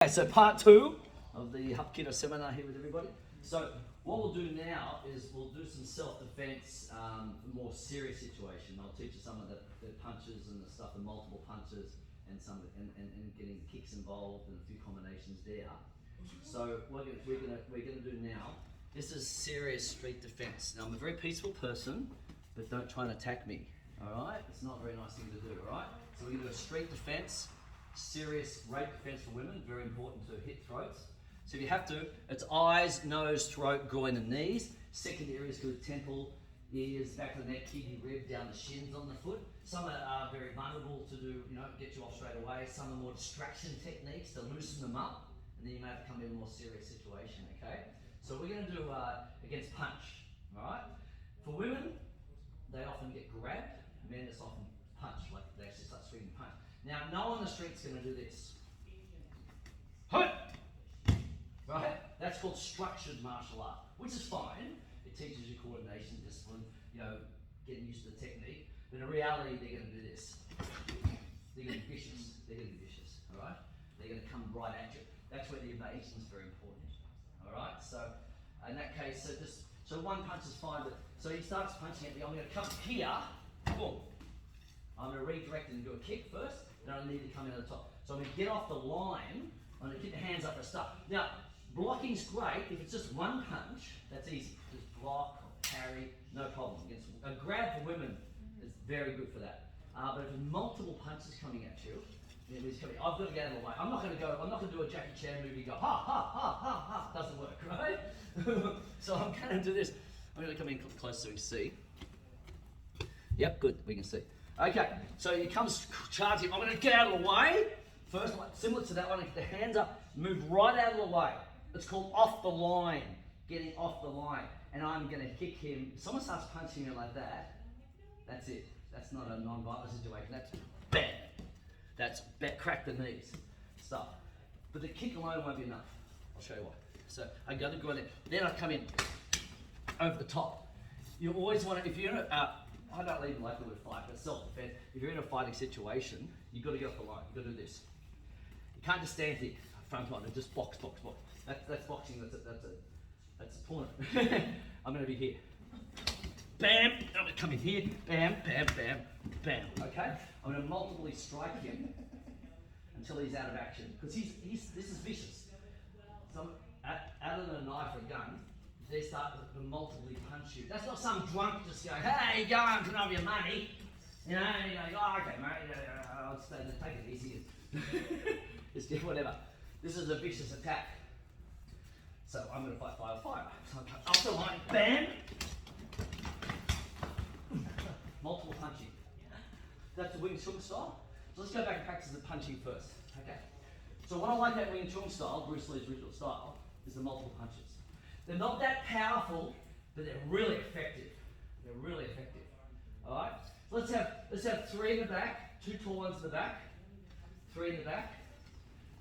Okay, so part two of the Hapkido seminar here with everybody. So what we'll do now is we'll do some self-defense, more serious situation. I'll teach you some of the punches and the stuff, the multiple punches and some and getting kicks involved and a few combinations there. So what we're gonna do now. This is serious street defense. Now I'm a very peaceful person, but don't try and attack me. All right, it's not a very nice thing to do. All right, so we're gonna do a street defense. Serious rape defense for women, very important to hit throats. So if you have to, it's eyes, nose, throat, groin and knees. Second areas good temple, ears, back of the neck, kidney, rib, down the shins on the foot. Some are very vulnerable to do, get you off straight away. Some are more distraction techniques to loosen them up, and then you may have to come in a more serious situation, okay? So we're gonna do against punch, all right? For women, they often get grabbed. Men, it's often punch, like they actually start swinging punch. Now, no one on the street's going to do this. Right? That's called structured martial art, which is fine. It teaches you coordination, discipline, getting used to the technique. But in reality, they're going to do this. They're going to be vicious. All right? They're going to come right at you. That's where the evasion is very important. All right? So, in that case, so one punch is fine. But so he starts punching at me. I'm going to come here. Boom. I'm going to redirect and do a kick first. Then I need to come in at the top. So I'm going to get off the line. I'm going to keep the hands up for a start. Now, blocking's great. If it's just one punch, that's easy. Just block, parry, no problem. A grab for women is very good for that. But if there's multiple punches coming at you, I've got to get out of the way. I'm not going to do a Jackie Chan movie. Go ha ha ha ha ha. Doesn't work, right? So I'm going to do this. I'm going to come in close so we can see. Yep, good. We can see. Okay, so he comes charging. I'm going to get out of the way. First, similar to that one, get the hands up, move right out of the way. It's called off the line, getting off the line. And I'm going to kick him. If someone starts punching me like that, that's it. That's not a non-violent situation. That's bam. That's crack the knees stuff. But the kick alone won't be enough. I'll show you why. So I got to go in there. Then I come in over the top. You always want to, if you're in a, I don't even like the word fight, but self-defense. If you're in a fighting situation, you've got to get off the line. You've got to do this. You can't just stand here, front on, and just box. That's boxing. That's a tournament. I'm going to be here. Bam. I'm going to come in here. Bam. Okay. I'm going to multiply strike him until he's out of action, because this is vicious. So, other than a knife or a gun, they start to multiply punch you. That's not some drunk just going, hey, go on, can I have your money? And you're like, oh, okay, mate, I'll just take it easy. Just get whatever. This is a vicious attack. So I'm going to fight fire. So I come off the line, bam! Multiple punching. That's the Wing Chun style. So let's go back and practice the punching first. Okay. So what I like about Wing Chun style, Bruce Lee's original style, is the multiple punches. They're not that powerful, but they're really effective. All right. So let's have three in the back, two tall ones in the back, three in the back,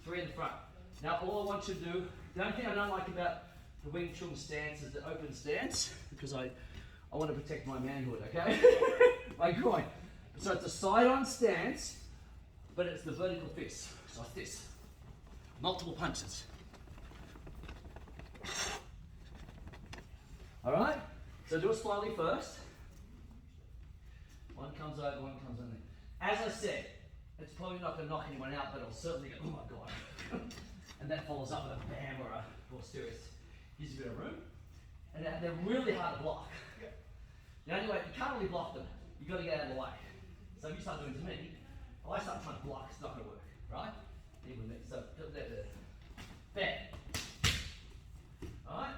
three in the front. Now all I want you to do, the only thing I don't like about the Wing Chun stance is the open stance, because I want to protect my manhood. Okay, my groin. So it's a side-on stance, but it's the vertical fist. So like this, multiple punches. All right, so do it slowly first. One comes over, one comes in there. As I said, it's probably not going to knock anyone out, but it'll certainly go, oh my God. And that follows up with a bam or a more serious. Gives you a bit of room. And they're really hard to block. The only way, you can't really block them. You've got to get out of the way. So if you start doing it to me, if I start trying to block, it's not going to work, right? Even with me. So, bam. All right?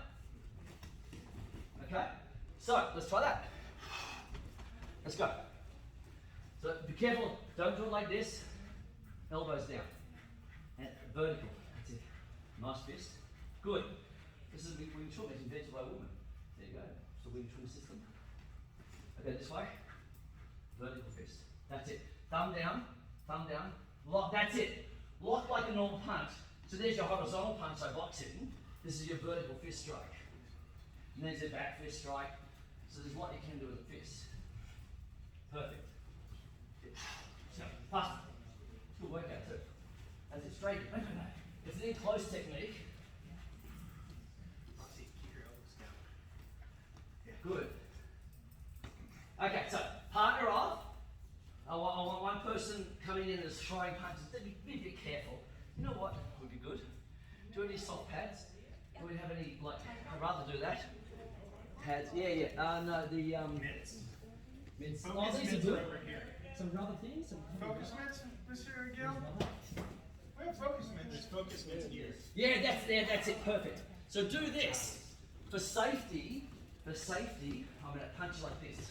Okay, so let's try that. Let's go. So be careful, don't do it like this. Elbows down. And vertical. That's it. Nice fist. Good. This is Wing Chun. It's invented by a woman. There you go. It's the Wing Chun system. Okay, this way. Vertical fist. That's it. Thumb down. Lock. That's it. Lock like a normal punch. So there's your horizontal punch, so boxing. This is your vertical fist strike. And there's a back fist strike. So there's what you can do with a fist. Perfect. So, faster. It's a good workout too. As it straight. No. It's an in-close technique. Good. Okay, so partner off. I want one person coming in as throwing punches. Be a bit careful. You know what would be good? Do any soft pads? Do we have any, like, I'd rather do that. Pads, yeah. No, the, Mitts. Mitts. Focus These are mitts good. over here. Some rubber things? Some Focus mitts, Mr. Gill? We have focus mitts. There's focus mitts here. Yeah, that's it, perfect. So do this. For safety, I'm going to punch like this.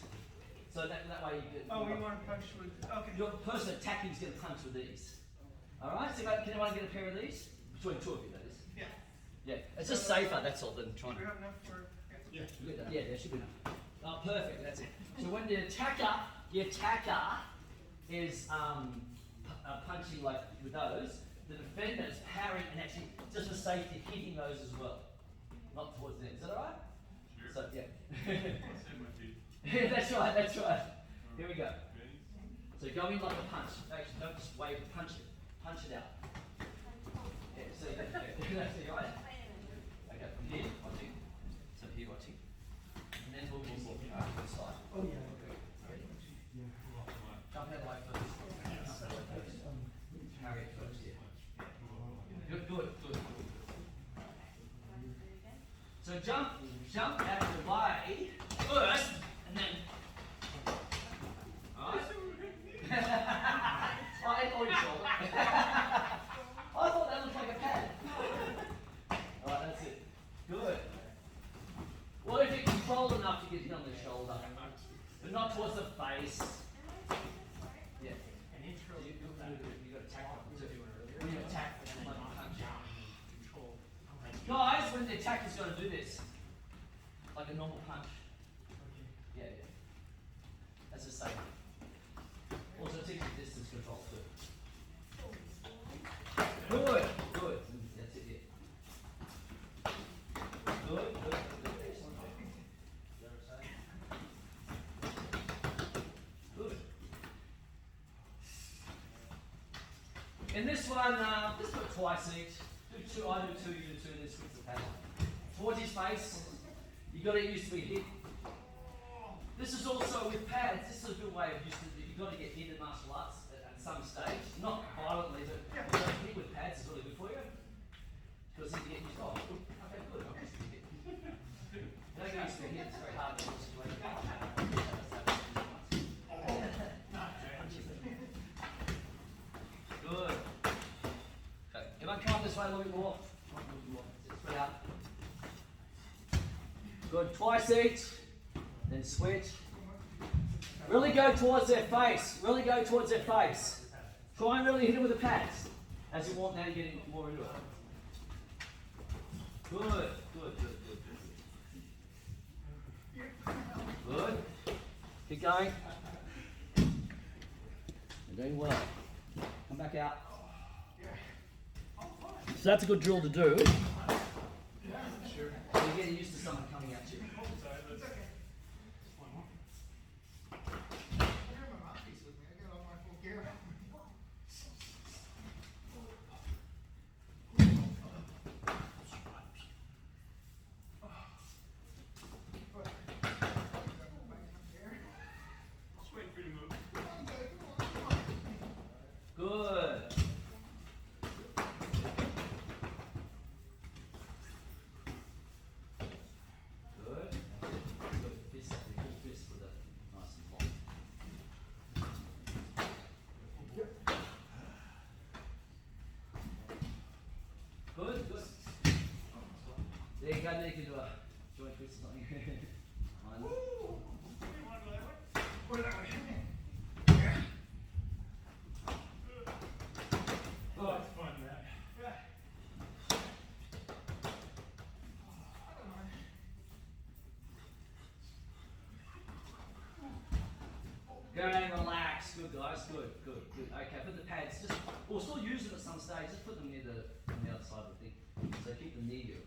So that way you can... Oh, we want to punch with, okay. Your person attacking is going to punch with these. Alright, so can anyone get a pair of these? Between two of you, that is. Yeah. Yeah, it's just safer, that's all, than trying Do we to... have enough for, yeah. Yeah, there should be enough. Oh, perfect, that's it. So when the attacker is punching like with those, the defender is parrying and actually, just for safety, hitting those as well. Not towards the end. Is that alright? Sure. So, yeah. Yeah, that's right. Here we go. So go in like a punch. Actually, don't just wave, punch it. Punch it out. Yeah, so that's it, right? Okay, from here, watching. So here, watching. And then we'll move to the side. Oh, yeah. Jump out of the way first. Jump out of the way first. Carry it first, yeah. Good. So jump out of the way first, and then. Alright? On your shoulder. I thought that looked like a pad. Alright, that's it. Good. What if you're controlled enough to get hit on the shoulder, but not towards the face? Yeah. An intro. You got attack too. When you attack, like punch. Control. Guys, when the attacker's going to do this, like a normal punch. Yeah. That's the same. Also teaches distance control too. Good. That's it, yeah. Good. Excellent. Good. In this one, let's do it twice each. Do two, I do two, you do two, and then switch the paddle. Towards his face, you've got to get used to be hit. This is also with pads, this is a good way of using it. You've got to get hit in martial arts at some stage. Not violently, but hit with pads is really good for you. Because you get used to, okay, good. I'm used to be hit. You don't get used to be hit, it's very hard to do situation. Good. Okay, everyone come up this way a little bit more. Spread out. Good, twice each. Then switch. Really go towards their face. Try and really hit it with the pads. As you walk now, you're getting more into it. Good. Keep going. You're doing well. Come back out. So that's a good drill to do. Sure. So you're getting used to someone coming at you. Good. Good. Good fist, the full fist with it. Nice and long. Good. There you go, now you can do a joint twist or something. Fine. Oh, it's fun, that. Go and relax. Good guys. Good. Okay, put the pads. We'll still use them at some stage. Just put them near on the other side of the thing. So keep them near you.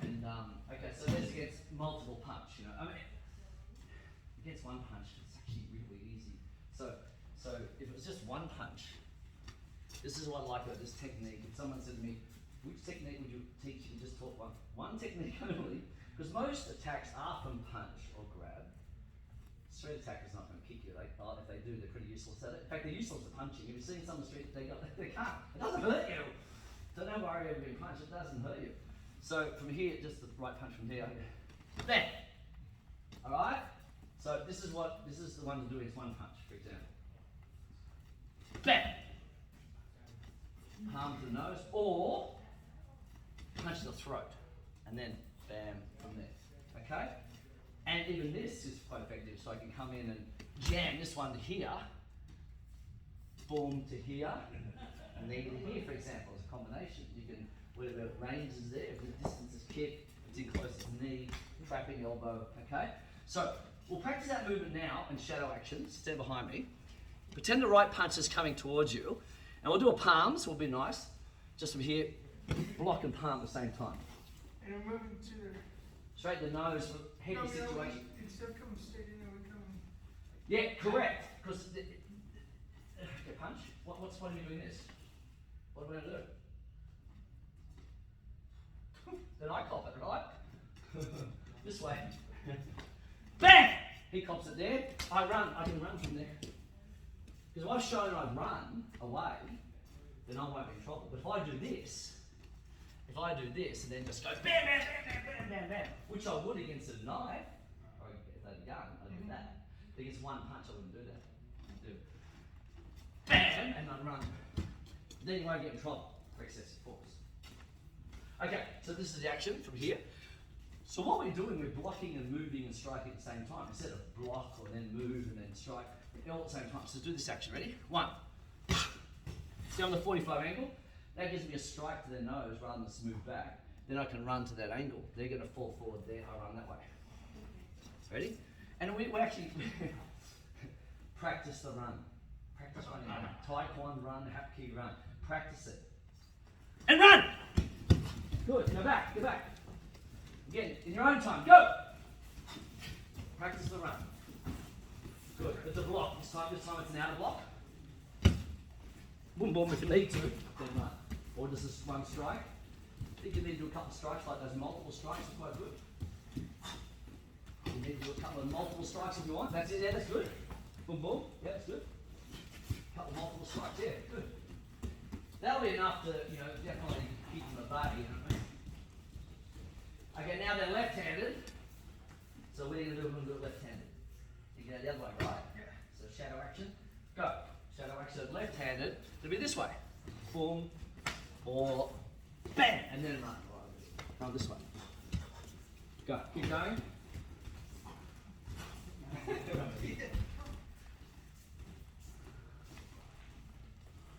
And okay, so this against multiple punch. I mean, against one punch, it's actually really easy. So if it was just one punch, this is what I like about this technique. If someone said to me, which technique would you teach? You just taught one. One technique only, because most attacks are from punch or grab. Street attacker's not going to kick you. If they do, they're pretty useless at it. In fact, they're useless at punching. If you've seen some of the street, they can't. It doesn't hurt you. So don't worry about being punched. It doesn't hurt you. So from here, just the right punch from here. There. All right. So this is the one to do is one punch, for example. Bam. Palm to the nose, or punch to the throat, and then bam from there. Okay. And even this is quite effective, so I can come in and jam this one to here, boom to here, knee to here, for example, as a combination. You can, whatever range is there, if the distance is kick, it's in close to the knee, trapping elbow, okay? So, we'll practice that movement now in shadow action. Stand behind me. Pretend the right punch is coming towards you, and we'll do a palms, will be nice. Just from here, block and palm at the same time. And I'm moving to the... Straight the nose, heavy situation. Instead of coming straight in, we come... Yeah, correct. Because punch. What's the point of me doing this? What am I going to do? Then I cop it, right? This way. Bang! He cops it there. I run. I can run from there. Because if I've shown I run away, then I won't be in trouble. But if I do this, and then just go bam, bam, bam, bam, bam, bam, which I would against a knife, or a gun, I'd do that. But against one punch, I wouldn't do that. I'd do bam, and I'd run. Then you won't get in trouble for excessive force. Okay, so this is the action from here. So what we're doing, we're blocking and moving and striking at the same time. Instead of block or then move and then strike, all at the same time. So do this action, ready? One. See on the 45 angle? That gives me a strike to their nose rather than smooth back. Then I can run to that angle. They're going to fall forward there, I run that way. Ready? And we actually practice the run. Practice running. Taekwondo run, Hapkido run. Practice it. And run! Good, go back, go back. Again, in your own time, go! Practice the run. Good, but the block, this time it's an outer block. Boom, boom, if you need to, then run. Or does this one strike? I think you need to do a couple of strikes, like those multiple strikes are quite good. You need to do a couple of multiple strikes if you want. That's it, yeah, that's good. Boom, boom, yeah, that's good. A couple of multiple strikes, yeah, good. That'll be enough to, definitely keep them at bay, you know what I mean? Okay, now they're left-handed. So what are you going to do when we do it left-handed? You go the other way, right? Yeah. So shadow action, go. Shadow action, left-handed, it'll be this way. Boom, or bam, and then run. Run this way. Go, keep going.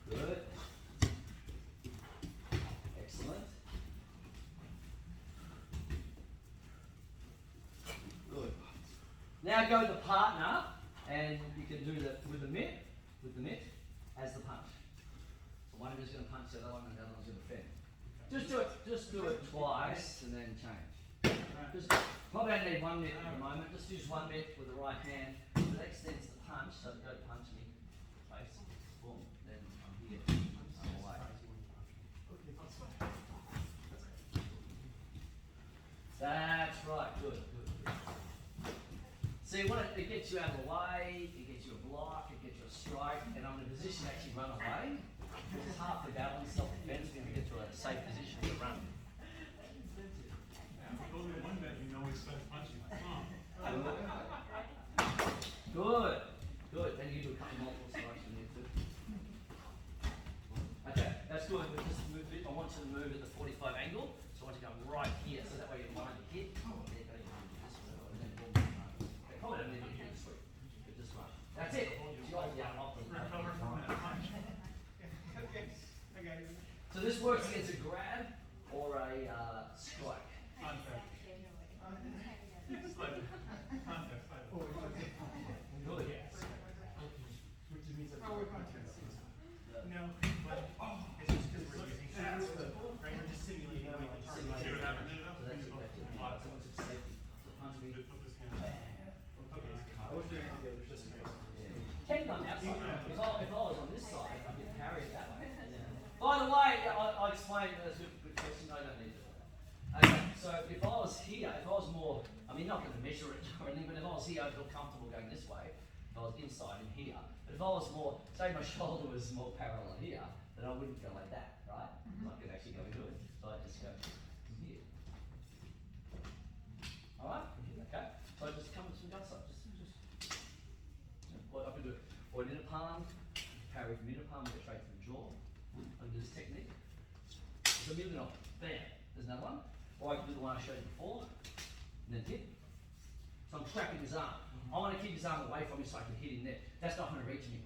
Good. Excellent. Good. Now go to the partner, and you can do that with the mitt as the punch. So one of you's going to punch the other one, and the other one's going to defend. Just do it twice, and then change. Just probably only need 1 minute at the moment. Just use 1 minute with the right hand. So that extends the punch. So go punch me, face, boom. Then I'm here, I'm away. That's right. Good. See, it gets you out of the way. It gets you a block. It gets you a strike, and I'm in a position to actually run away. This is half the battle in self-defense when we get to a safe position to run. Only one that you know he starts punching. Good. And you do a couple multiple strikes in there too. Okay, that's good. We just move it. I want you to move at the 45 angle. So I want you to go right here, so that way your mind hit. There you go. You can do this one, and then boom, run. Okay, probably don't need to hit this week. But just run. That's it. Recover from that punch. Okay, I got you. So this works against a grab or a strike. Contact. Slightly. Contact. Good. Which means that we're contact. No, but it's just because we're using shots, right? We're just simulating. See what happened? So that's effective. So once it's safety, so punch me. Put this hand. Can come outside. If I was on this side, I could carry it that way. By the way, I'll explain as we So if I was here, if I was more, I mean, not going to measure it or anything, but if I was here, I'd feel comfortable going this way. If I was inside and here, but if I was more, say my shoulder was more parallel here, then I wouldn't go like that, right? So I could actually go into it. So I just go from here. All right, okay. So I just come from the outside, what I can do, or an inner palm, parry from inner palm, go straight to the jaw. I do this technique. So moving on, bam. There's another one. Or I can do the one I showed you before, and then hit. So I'm trapping his arm. I want to keep his arm away from me so I can hit him there. That's not going to reach me.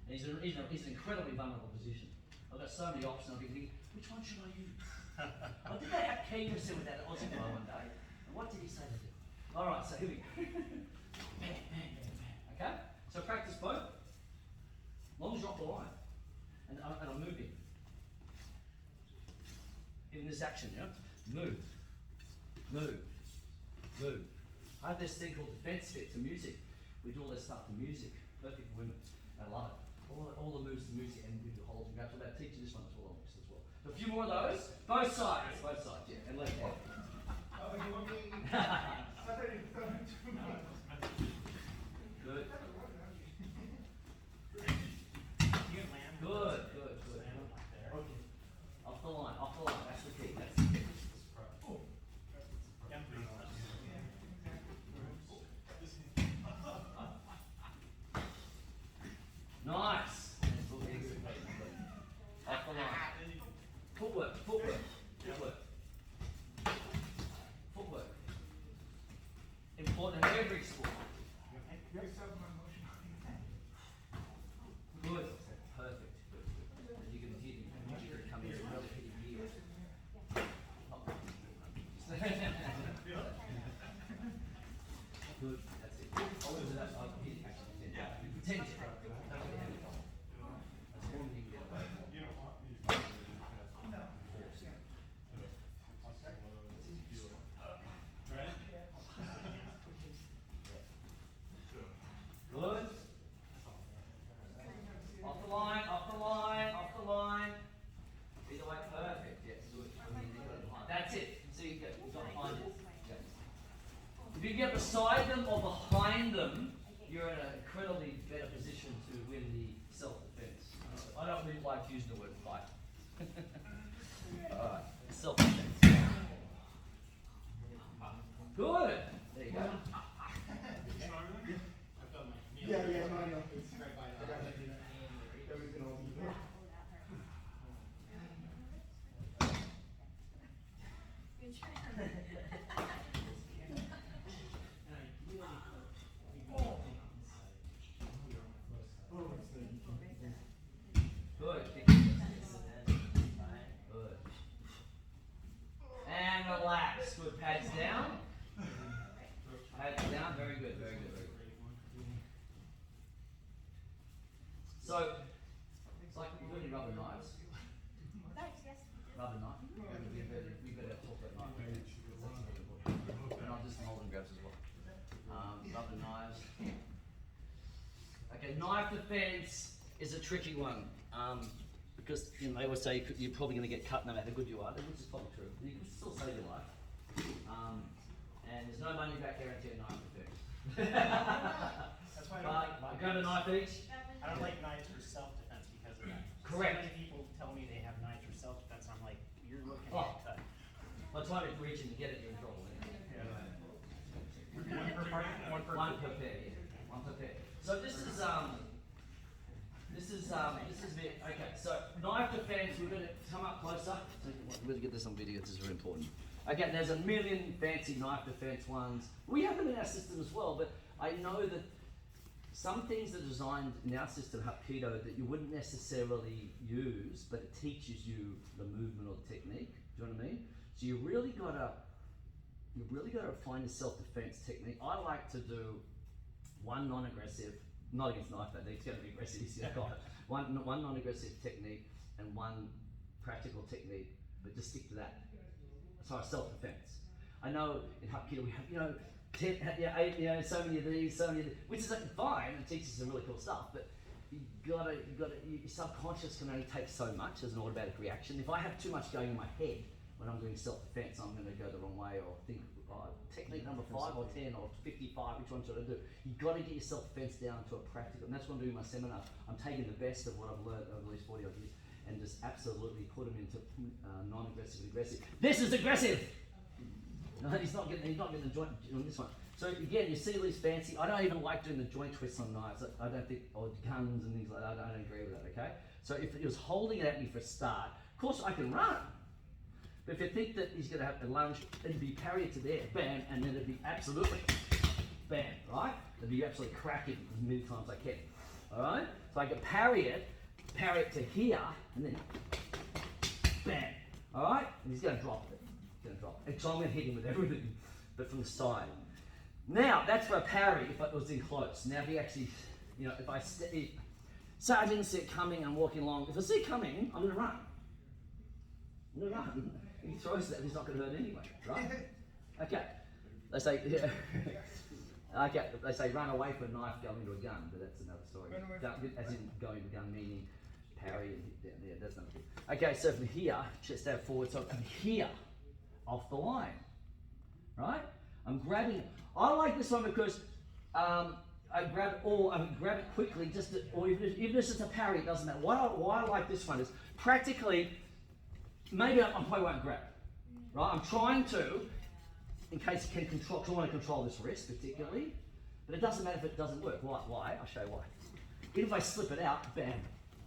And he's in an incredibly vulnerable position. I've got so many options. I'll be thinking, which one should I use? I did that Hapkido with that Aussie guy one day. And what did he say to do? All right, so here we go. Bang, bang, bang, bang. Okay? So practice both. As long as you're off the line. And I'm moving. In this action, yeah? Move. Move. Move. I have this thing called defense fit to music. We do all this stuff to music. Perfect for women. I love it. All the moves to music and we do hold and grabs. We're about to teach you this one as well. So a few more of those. Both sides, yeah. And left hand. Oh, you want me? Good. You can land. Good. Land up there. Okay. Off the line. That's the key. That's the key. Nice. Off the line. Footwork. Important in every sport. Good. Perfect. You can hit him. You can come in and really hit him here. Good. That's it. I'll do that. I'll hit him actually. You pretend to. Don't really have it on. That's all you can get away from. Good. Off the line. Either way, perfect. Yes, good. That's it. So you've got behind it. Yeah. If you get beside them or behind them, you're in an incredibly better position to win the self-defense. I don't really like using the word fight. Alright, self-defense. Good. There you go. Yeah, no. It's right by that. Everything all equal. Good. Good. And relax. Good. Pads down. Pads down. Very good. So, it's like you've got any rubber knives. Rubber knife. We better talk about knife. And I'll do some holding grabs as well. Rubber knives. Okay, knife defense is a tricky one. Because they always say you're probably going to get cut no matter how good you are, which is probably true. You can still save your life. And there's no money back guarantee in knife defense. That's why I don't like knives. Grab a knife each. I don't like knives for self-defense because of that. Correct. So many people tell me they have knives for self-defense, and I'm like, you're looking Oh. at cut. By the time you reach and you get it, you're in trouble. One per part? One per One per pair, yeah. One per pair. So this is it. Okay, so knife defense, we're going to come up closer. So we're going to get this on video, this is very important. Okay, there's a million fancy knife defense ones. We have them in our system as well, but I know that some things are designed in our system, Hapkido, that you wouldn't necessarily use, but it teaches you the movement or the technique. Do you know what I mean? So you really gotta find a self-defense technique. I like to do one non-aggressive, not against knife technique, it's gonna be aggressive, one non-aggressive technique and one practical technique, but just stick to that. So self-defense. I know in Hapkido we have, 10, 8, so many of these, which is fine, and teaches some really cool stuff, but your subconscious can only take so much as an automatic reaction. If I have too much going in my head when when I'm doing self-defense, I'm going to go the wrong way or think, technique number 5 or 10 or 55, which one should I do? You've got to get your self-defense down to a practical, and that's what I'm doing in my seminar. I'm taking the best of what I've learned over these 40 odd years and just absolutely put them into non-aggressive and aggressive. This is aggressive! No, he's not getting the joint on this one. So again, you see these fancy, I don't even like doing the joint twists on knives. I don't think, or guns and things like that, I don't agree with that, okay? So if he was holding it at me for a start, of course I can run. But if you think that he's going to have to lunge, it'd be parry it to there, bam, and then it'd be absolutely bam, right? It'd be absolutely cracking as many times as I can, all right? So I can parry it to here, and then bam, all right? And he's going to drop it. He's going to drop it. So I'm going to hit him with everything, but from the side. Now, that's for a parry if it was in close. Now, if he actually, you know, if I say I didn't see it coming, I'm walking along. If I see it coming, I'm going to run. I'm going to run. If he throws that, he's not going to hurt anyway, right? Okay. They say, yeah. Okay. They say run away from a knife, go into a gun, but that's another story. As in going to a gun, meaning parry and hit down there. That's not good. Okay, so from here, chest out forward, so I'm here, off the line, right? I'm grabbing it. I like this one because I grab it quickly, or even if it's a parry, it doesn't matter. Why I like this one is practically, maybe I probably won't grab, right? I'm trying to, in case I can control, because I want to control this wrist particularly, but it doesn't matter if it doesn't work. Why? I'll show you why. Even if I slip it out, bam,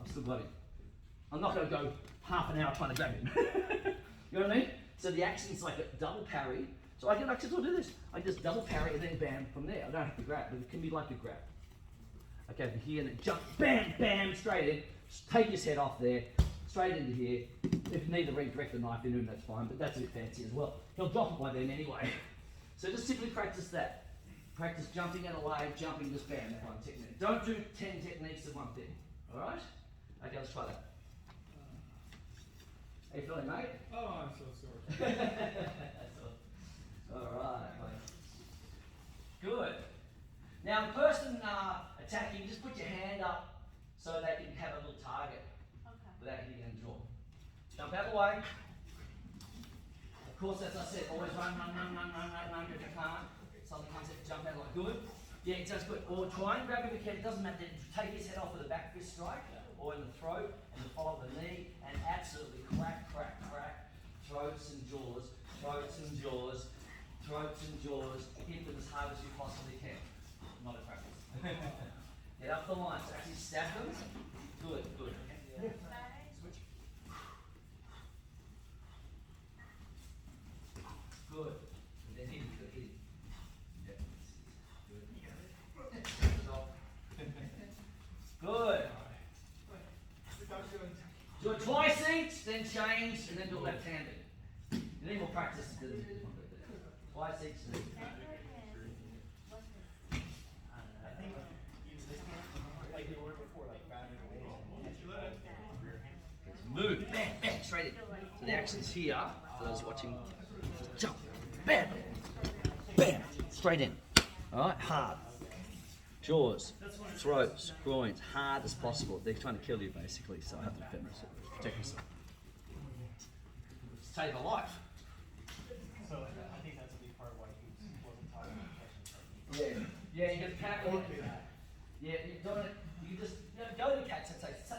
I've still got him. I'm not going to go half an hour trying to grab him. You know what I mean? So the action's like a double parry. So I can actually do this. I just double parry and then bam from there. I don't have to grab, but it can be like a grab. Okay, from here and then jump, bam, bam, straight in. Take his head off there, straight into here. If you need to redirect the knife into him, that's fine, but that's a bit fancy as well. He'll drop it by then anyway. So just simply practice that. Practice jumping out of the way, jumping, just bam, that one technique. Don't do 10 techniques of one thing, all right? Okay, let's try that. How you feeling, mate? Oh, I'm so sorry. All right, mate. Good. Now, the person attacking, just put your hand up so they can have a little target without hitting a jaw. Jump out of the way. Of course, as I said, always run if you can't. Something comes in, jump out of the way. Good. Yeah, it does good. Or try and grab him if you can. It doesn't matter. Take his head off with a back fist strike or in the throat and follow the knee and absolutely crack, crack, crack. Throats and jaws, throats and jaws. Throats and jaws, hit them as hard as you possibly can. Not a practice. Get up the line, so actually stab them. Good, good. Switch. Good. And then hit him, hit him. Yeah. Good. Do it twice each, then change, and then do it left-handed. You need more practice to do this. Twice each. Move, bam, bam, straight in. So the action's here, for those watching. Jump, bam, bam, straight in. Alright, hard. Jaws, throats, groins, hard as possible. They're trying to kill you basically, so I have to defend myself, protect myself. Save a life. So I think that's a big part of why he wasn't talking about catching. Yeah, you can pack it. Yeah, you don't. You just go to catch.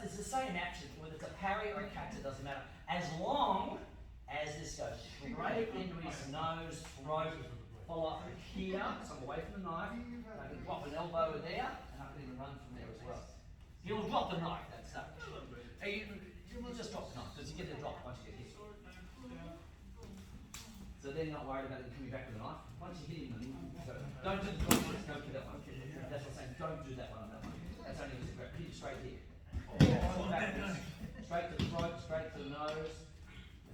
It's the same action, whether it's a parry or a catch, it doesn't matter. As long as this goes straight into his nose, throat, follow up here, so I'm away from the knife. I can drop an elbow there, and I can even run from there as well. He'll drop the knife. That's that. You just drop the knife because you get the drop once you get hit. So then you're not worried about him coming back with a knife. Once you hit him, don't do the drop twist, don't do that one. That's what I'm saying, don't do that one on that one. That's only with the grip. Hit it straight here. Straight to the throat, straight to the nose.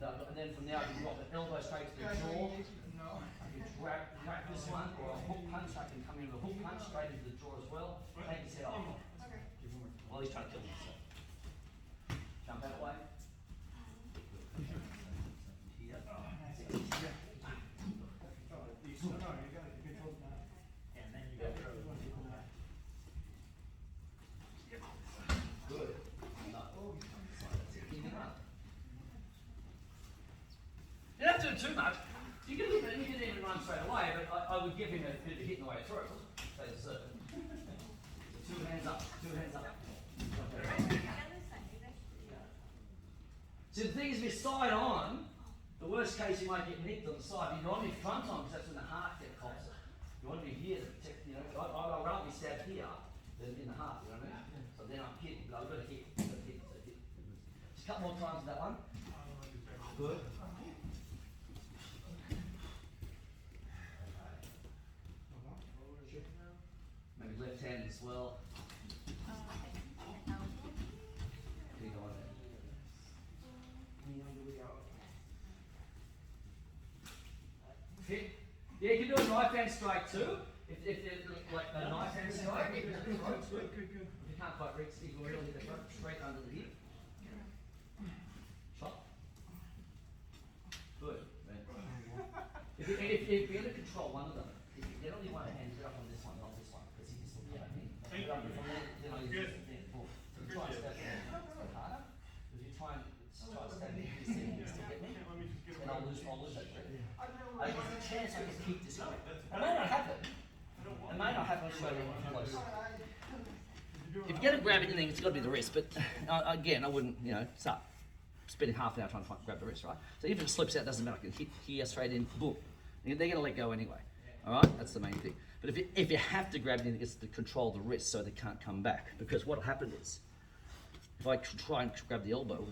And then from there I can drop the elbow straight to the jaw. I can grab this one, or a hook punch. I can come in with a hook punch straight into the jaw as well. Take his head off. While he's trying to kill himself. Jump out of the way. him too much, you can even run straight away, but I would give him a bit of a hit on the way through. They deserve it. So 2 hands up, 2 hands up. So the thing is, if you're side on, the worst case you might get nicked on the side, but you want to be front on because that's when the heart gets cops it. You want to be here to protect, you know, I'd rather be stabbed here than in the heart, you know what I mean? So then I'm hitting, but I've got to hit, so hit. Just a couple more times with that one. Good. Maybe left hand as well. Keep going. Fit. Yeah, you can do a knife hand strike too. If like a knife hand strike, good. If you can't quite reach, you can really hit the front straight under the hip. Chop. Good. If you're going to control one of them, if you get only one hand, get up on this one, not this one, because you can still get me. Thank you. Then I use it then. So you try and stab me, it's harder. If you try and stab me, you still get me. And I'll lose that grip. There's a chance I can keep this going. It may not happen. It may not happen straight away close. If you get a grab anything, it's got to be the wrist. But again, I wouldn't, start spending half an hour trying to grab the wrist, right? So even if it slips out, it doesn't matter. I can hit here straight in, boom. They're going to let go anyway. All right, that's the main thing. But if you have to grab anything, it's to control the wrist so they can't come back. Because what will happen is, if I try and grab the elbow,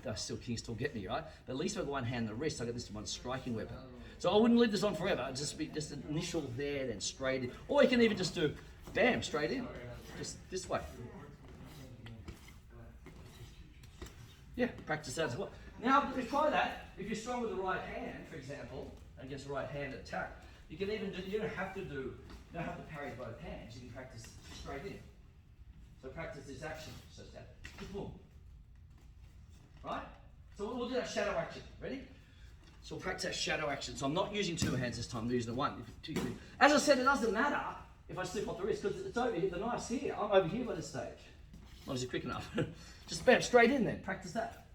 they can still get me, right? But at least with one hand, the wrist, I got this one striking weapon. So I wouldn't leave this on forever. Just an initial there, then straight in. Or you can even just do, bam, straight in. Just this way. Yeah, practice that as well. Now, try that. If you're strong with the right hand, for example, against a right-hand attack, you can even do, you don't have to parry both hands. You can practice straight in. So practice this action. So stab. Boom. Right? So we'll do that shadow action. Ready? So we'll practice that shadow action. So I'm not using 2 hands this time, I'm using the one. As I said, it doesn't matter if I slip off the wrist, because it's over here, the knife's here. I'm over here by this stage. Not as quick enough. Just bam, straight in there. Practice that.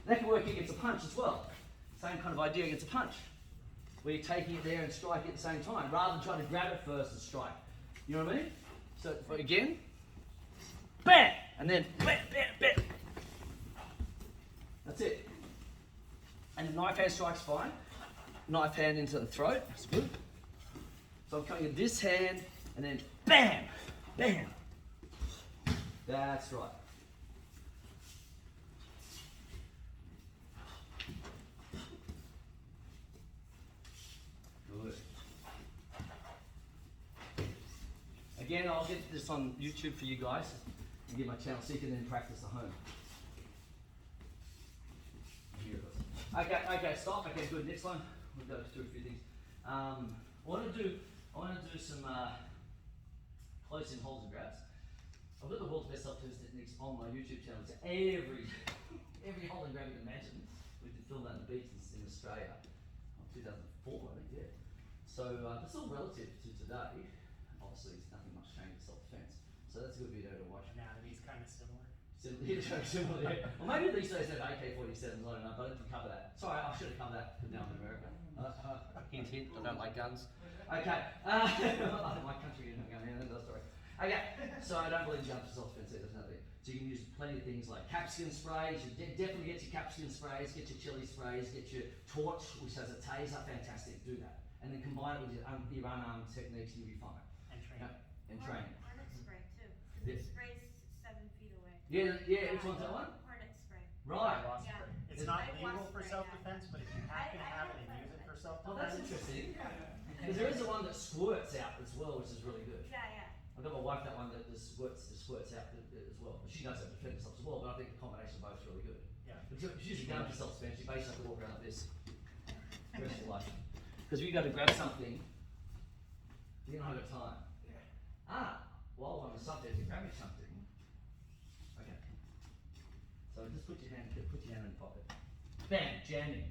That can work against a punch as well. Same kind of idea against a punch, where you're taking it there and striking at the same time, rather than trying to grab it first and strike. You know what I mean? So again, bam, and then bam, bam, bam. That's it. And knife hand strike's fine. Knife hand into the throat, that's good. So I'm coming in this hand, and then bam, bam. That's right. Good. Again, I'll get this on YouTube for you guys and get my channel so you can then practice at home. Okay, stop. Okay, good. Next one, we'll go through a few things. I want to do some close-in holds and grabs. I've got the world's best self-defense techniques on my YouTube channel. So every hold and grab you can imagine. We did film that on the beach in Australia, 2004, I think. Yeah. So it's all relative to today. Obviously, nothing much changed in self-defense. So that's a good video to watch. Anatomy's kind of similar. Similar, yeah. Well, maybe these days have AK-47s, I don't know, but I didn't cover that. Sorry, I should have covered that, because now I'm in America. Hint, hint, I don't like guns. Okay, my country, you're not going to another story. Okay, so I don't believe guns for self-defense, there's nothing. So you can use plenty of things like capsicum sprays, you definitely get your capsicum sprays, get your chili sprays, get your torch, which has a taser, fantastic, do that. And then combine it with your unarmed techniques and you'll be fine. And training. And training. Hornet spray too. Yeah. It sprays 7 feet away. Yeah, which one's that one? Hornet spray. Right. Wasp Yeah. spray. It's not I legal wasp for spray, self-defense, but if you happen to have it and use it for Oh, that's self-defense, interesting. Because there is the one that squirts out as well, which is really good. Yeah. I've got my wife that one that just squirts out as well. But she knows how to defend herself as well, but I think the combination of both is really good. yeah. But she's using gun for self-defense, you basically have to walk around like this the rest of your life. Because if you go to grab something, you don't have time. While I'm a subject, you're grabbing something. Okay. So just put your hand in the pocket. Bam, jamming.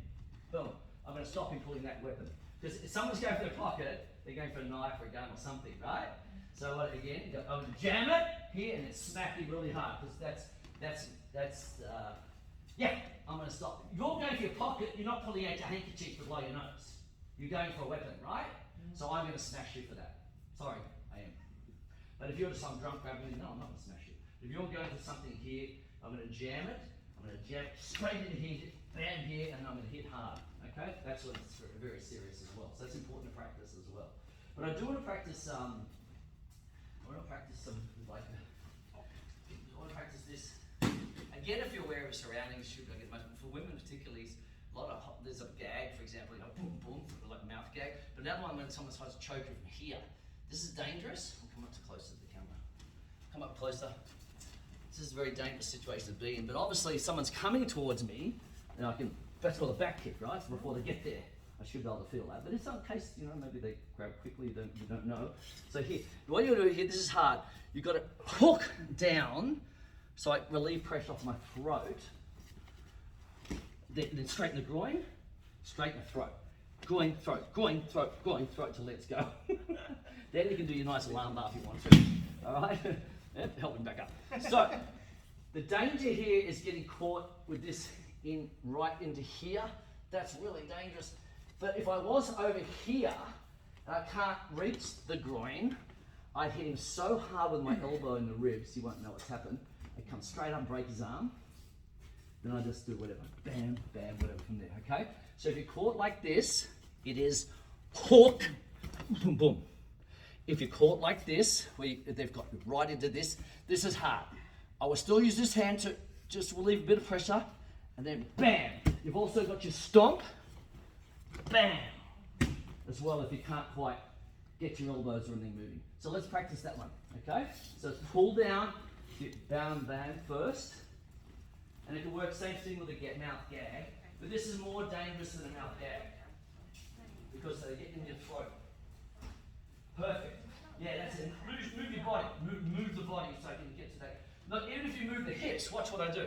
Boom. I'm going to stop him pulling that weapon. Because if someone's going for their pocket, they're going for a knife or a gun or something, right? So I'm going to jam it here and then smack you really hard, because that's Yeah, I'm going to stop. You're going for your pocket, you're not pulling out your handkerchief below your nose. You're going for a weapon, right? So I'm going to smash you for that. Sorry, I am. But if you're just some drunk grabbing me, no, I'm not going to smash you. If you're going for something here, I'm going to jam it. I'm going to jam it straight in here, bam here, and I'm going to hit hard. Okay? That's when it's very serious as well. So that's important to practice as well. But I do want to practice some, like, I want to practice this. Again, if you're aware of your surroundings, should I get most, for women particularly, there's a gag, for example, boom, boom, like a mouth gag. But another one when someone tries to choke you from here. This is dangerous. I'll come up closer to the camera. Come up closer. This is a very dangerous situation to be in. But obviously, if someone's coming towards me, and I can, that's called a back kick, right? So before they get there, I should be able to feel that. But in some case, maybe they grab quickly, you don't know. So here, what you're doing here, this is hard. You've got to hook down, so I relieve pressure off my throat. Then straighten the groin, straighten the throat. Groin, throat, till let's go. Then you can do your nice alarm bar if you want to. All right? Yep, help him back up. So, the danger here is getting caught with this right into here. That's really dangerous. But if I was over here and I can't reach the groin, I'd hit him so hard with my elbow in the ribs, he won't know what's happened. I come straight up and break his arm. Then I just do whatever. Bam, bam, whatever from there, okay? So if you're caught like this, it is hook, boom, boom. If you're caught like this, where they've got right into this, this is hard. I will still use this hand to just relieve a bit of pressure, and then bam. You've also got your stomp, bam, as well if you can't quite get your elbows or anything moving. So let's practice that one, okay? So pull down, bam, bam first, and it can work same thing with a mouth gag, but this is more dangerous than a mouth gag because they get in your throat. Perfect. Yeah, that's it. Move your body. Move the body so I can get to that. Look, even if you move the hips, watch what I do.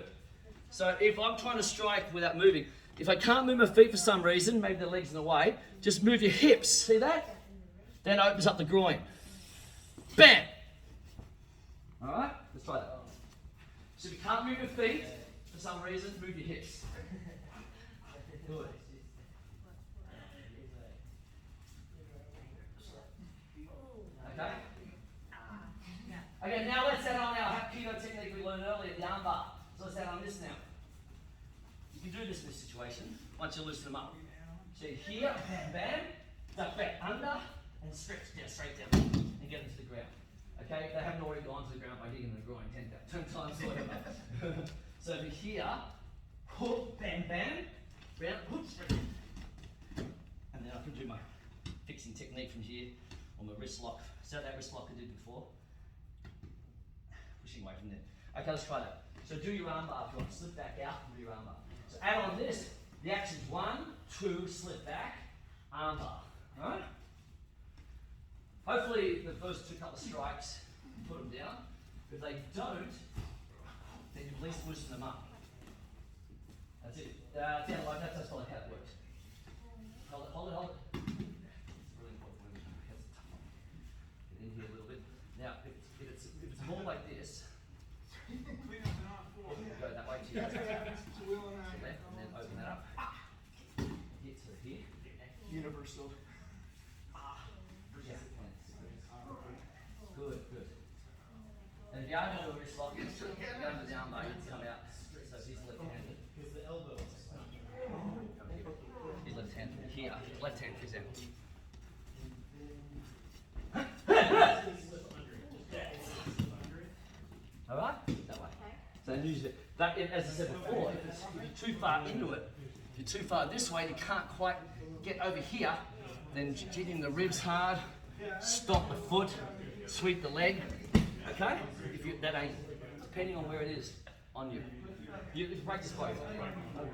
So if I'm trying to strike without moving, if I can't move my feet for some reason, maybe the leg's in the way, just move your hips. See that? That opens up the groin. Bam! Alright, let's try that. So if you can't move your feet for some reason, move your hips. Good. Okay? Okay, now let's add on our Hapkido technique we learned earlier, the arm bar. So let's add on this now. You can do this in this situation once you loosen them up. So here, bam, bam, duck back under, and stretch down, straight down, and get them to the ground. Okay, they haven't already gone to the ground by hitting the groin 10 times or whatever. So over here, hook, bam, bam, round, hook, straight. And then I can do my fixing technique from here, or my wrist lock. So that wrist lock I did before. Pushing away from there. Okay, let's try that. So do your arm bar if you want. Slip back out and do your arm bar. So add on this, the action's 1, 2, slip back, arm bar. Alright? Hopefully the first couple of strikes put them down. If they don't, then you at least loosen them up. That's it. Yeah, like that's probably how it works. Hold it, hold it, hold it. It's really important when you get in here a little bit. Now, if it's more like this, go that way to your left, and then open that up. Hit to here. Universal. Yeah. Good, good. And if you are going to do a wrist lock, it's go under the arm bar, you can come out. So he's left-handed. Because the elbow is He's left-handed. Here, left hand, for example. All right, that way. So use it. That, as I said before, if you're too far into it, if you're too far this way, you can't quite get over here. Then hitting the ribs hard, stop the foot, sweep the leg. Okay? If you that ain't depending on where it is on you. You practice both. Okay.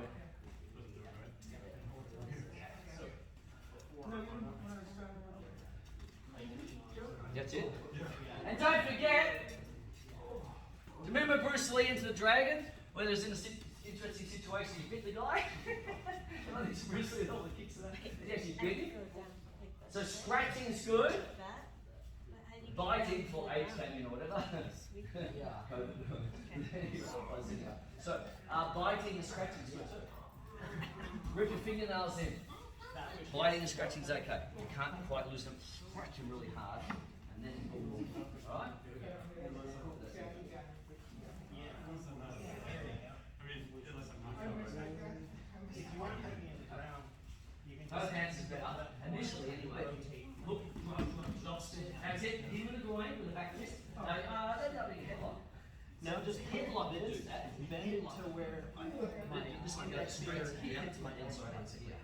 That's it. And don't forget, remember Bruce Lee into the Dragon, where there's in an interesting situation, you bit the guy? I think Bruce Lee with all the kicks and that. He actually bit him. So scratching is good. Biting for AIDS came in or whatever. So Biting and scratching is good too. Rip your fingernails in. Biting and scratching is okay. You can't quite lose them. Scratch them really hard, and then boom. All right. Both hands is better. Initially, anyway. Look, that's it. Hit with the groin with the back fist. No, don't do your headlock. Now just Headlock this, do that. bend it to where This one goes straight to here. To my inside into here.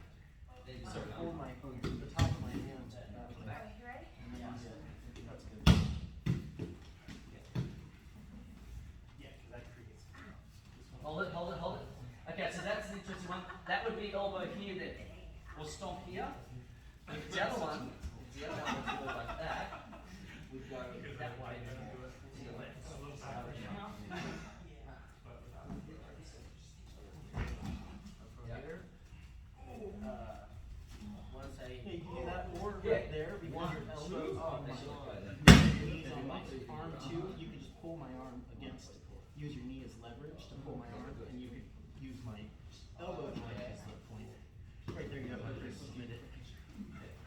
so hold the top of my hand that way. Alright, you ready? And then that's good. Yeah, because that creates. Hold it, hold it, hold it. Okay, so that's an interesting one. That would be elbow here then. Or stomp here. If the other one would go like that, we'd go that way to your left. Want to say, hey, you can do that or Yeah. right there because One, your two, elbows oh, on my they should go then. knees on my arm too. You can just pull my arm against. Use your knee as leverage to pull my arm, and you can use my elbow joint as the point. Right there, you have my wrist submitted.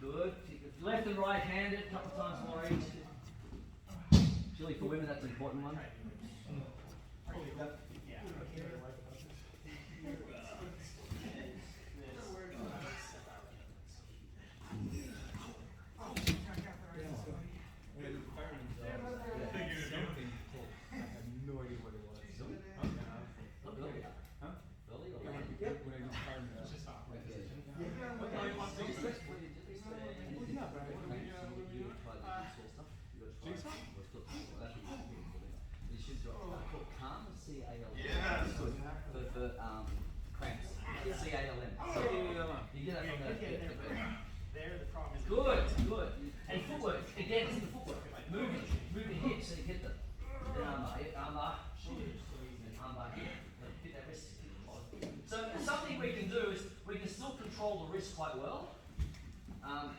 Good. Left and right handed, a couple times more each. Usually for women, that's an important one. Cramps. C-A-L-M. You get that from the There, the problem is. good, good. And footwork, again, it's the footwork. Move your hips so you get the armbar, armbar here. Hit that wrist. So something we can do is we can still control the wrist quite well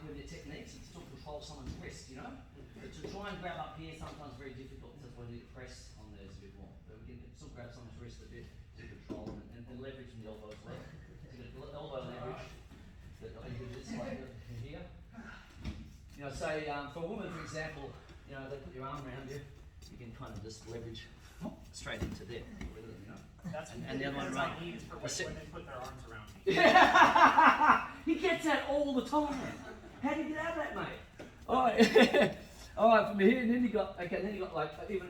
with your techniques and still control someone's wrist, you know? But to try and grab up here sometimes very difficult. That's why you need to press on there a bit more. But we can still grab someone's wrist a bit to control and leverage from the elbow as well. So you get elbow leverage. That you do this like here. You know, say for a woman, for example, you know, they put your arm around you, you can kind of just leverage straight into there. You know? That's And the other one, that's right. I need is for when they put their arms around me. He gets that all the time. How do you get out of that, mate? All right. All right, from here, and then you got like even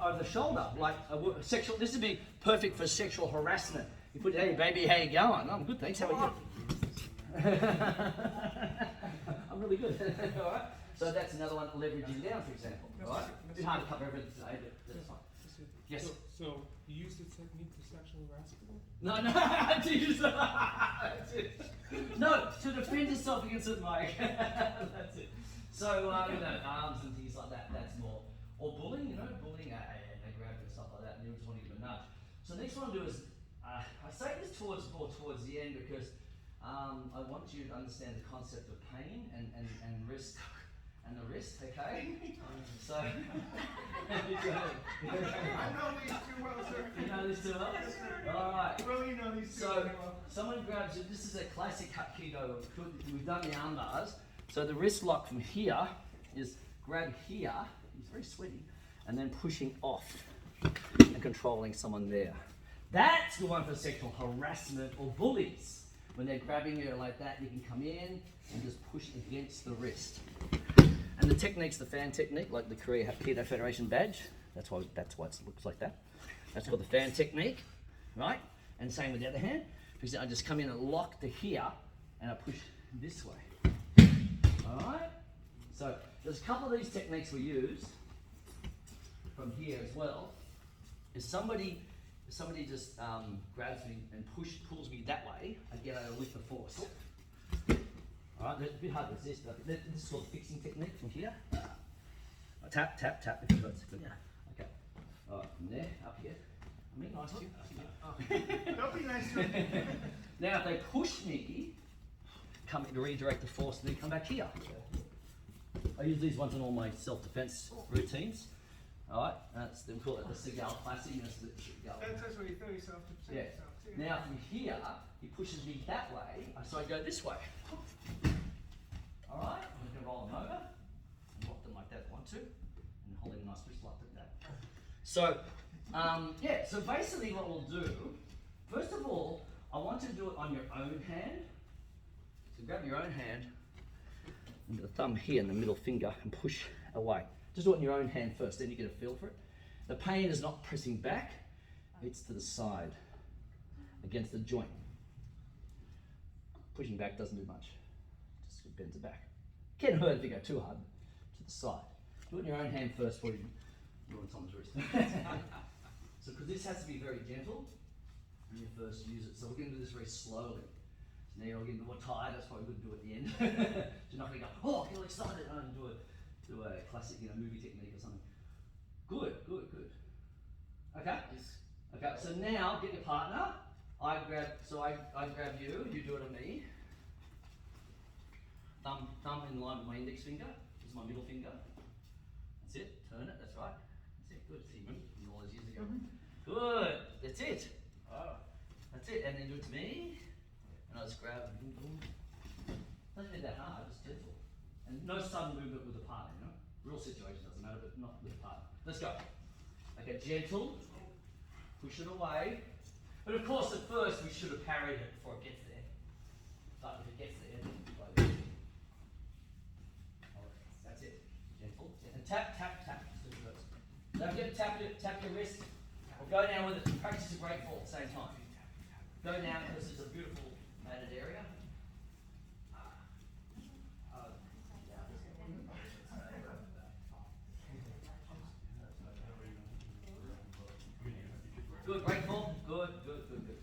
over the shoulder, like sexual. This would be perfect for sexual harassment. You put, hey baby, how you going? I'm good, thanks. How are you? I'm really good. All right. So that's another one, leveraging down, for example. All right. It's hard to cover everything today, but that's fine. Yes. So you use the technique to sexually harass people? No, to use no, to defend yourself against it, Mike. That's it. So, you know, arms and things like that, that's more. Or bullying, you know, bullying, they grab and stuff like that, and you just want to give a nudge. So the next one I'll do is, I say this more towards the end because I want you to understand the concept of pain and wrist. And the wrist, okay? So, I know these too well, sir. you know this too well? Yes, sir. All right. Well, you know these two So, very well. someone grabs it. This is a classic Hapkido. We've done the arm bars. So the wrist lock from here is grab here. He's very sweaty, and then pushing off and controlling someone there. That's the one for sexual harassment or bullies. When they're grabbing you like that, you can come in and just push against the wrist. And the technique's the fan technique, like the Korea Hapkido Federation badge. That's why it looks like that. That's called the fan technique, right? And same with the other hand. Because I just come in and lock to here, and I push this way. All right. So there's a couple of these techniques we use from here as well. If somebody just grabs me and pulls me that way, I get over with the force. Alright, it's a bit hard to resist, but this is called fixing technique from here. Tap, tap, tap if you've got it. Yeah. Okay. Alright, from there, up here. I mean, nice to you. Don't be nice to me. Now, if they push me, come to redirect the force, and then come back here. I use these ones in all my self-defense routines. Alright, that's, they call it the Seagull Classic, you know, it's the Seagull. That's where you throw yourself to protect Yeah. yourself too. Now from here, he pushes me that way, so I go this way. Alright, I'm just gonna roll them over, and rock them like that if I want to, and hold in a nice wrist like that. So, yeah, so basically what we'll do, first of all, I want you to do it on your own hand. So grab your own hand, and the thumb here and the middle finger, and push away. Just do it in your own hand first, then you get a feel for it. The pain is not pressing back, it's to the side, against the joint. Pushing back doesn't do much, just bends it back. Can hurt if you go too hard, to the side. Do it in your own hand first before you ruin someone's wrist. So, because this has to be very gentle when you first use it, so we're going to do this very slowly. So now you're all getting more tired, that's probably good to do at the end. You're not going to go, oh, I feel excited, and do a classic, you know, movie technique or something. Good, good, good. Okay? Okay, so now get your partner. I grab you, you do it on me. Thumb in line with my index finger. This is my middle finger. That's it, turn it, that's right. That's it, good. See, remember from all those years ago. Good, that's it. Oh. That's it, and then do it to me. And I just grab and boom, boom. Doesn't get that hard, it's gentle. And no sudden movement with a partner, you know? Real situation doesn't matter, but not with a partner. Let's go. Okay, gentle. Push it away. But of course, at first, we should have parried it before it gets there. But if it gets there, like this. That's it. Gentle. And tap, tap, tap. Don't forget to tap your wrist. Or go down with it. Practice a great fall at the same time. Go down because it's a beautiful matted area. Good, great fall. Good, good, good, good.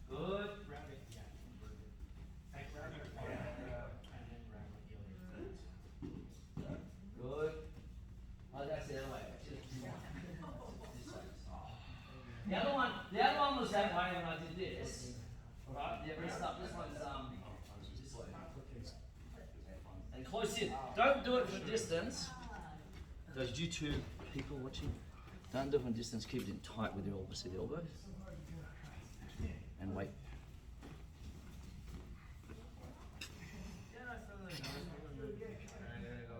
Good. Grab it, yeah. I grab your arm, and then grab with the other. Good. Oh, that's the other way. Actually. This way. The other one was that way when I did this. Right? Yeah, wrist up. This one's this way. And close in. Don't do it from distance. Those YouTube people watching, don't do it from distance. Keep it in tight with your elbow. See the elbow? And wait.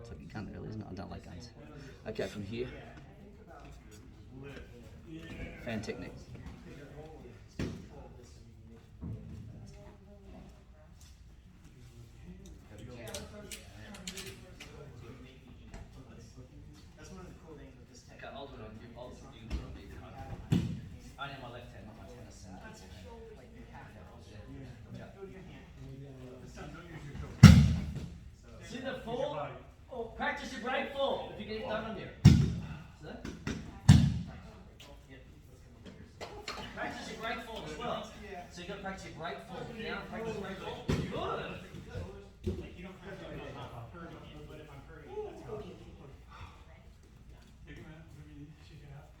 It's like a gun really, isn't it? I don't like guns. Okay, from here. Fan technique. That's one of the cool things with this technique. Okay, I'll do it on you. I'll do it on me. Only on my left hand, not my tennis. Like you have to also. Yeah. Go to your hand. This time, don't use your toe. See the fall? Oh, practice your break fall if you get it done on here. See that? Practice your break fall as well. So you got to practice your break fall. Down, practice break fall. Good. Like you don't have to go off hurting it, but if I'm hurting it, that's how. Take a minute, maybe shake it out.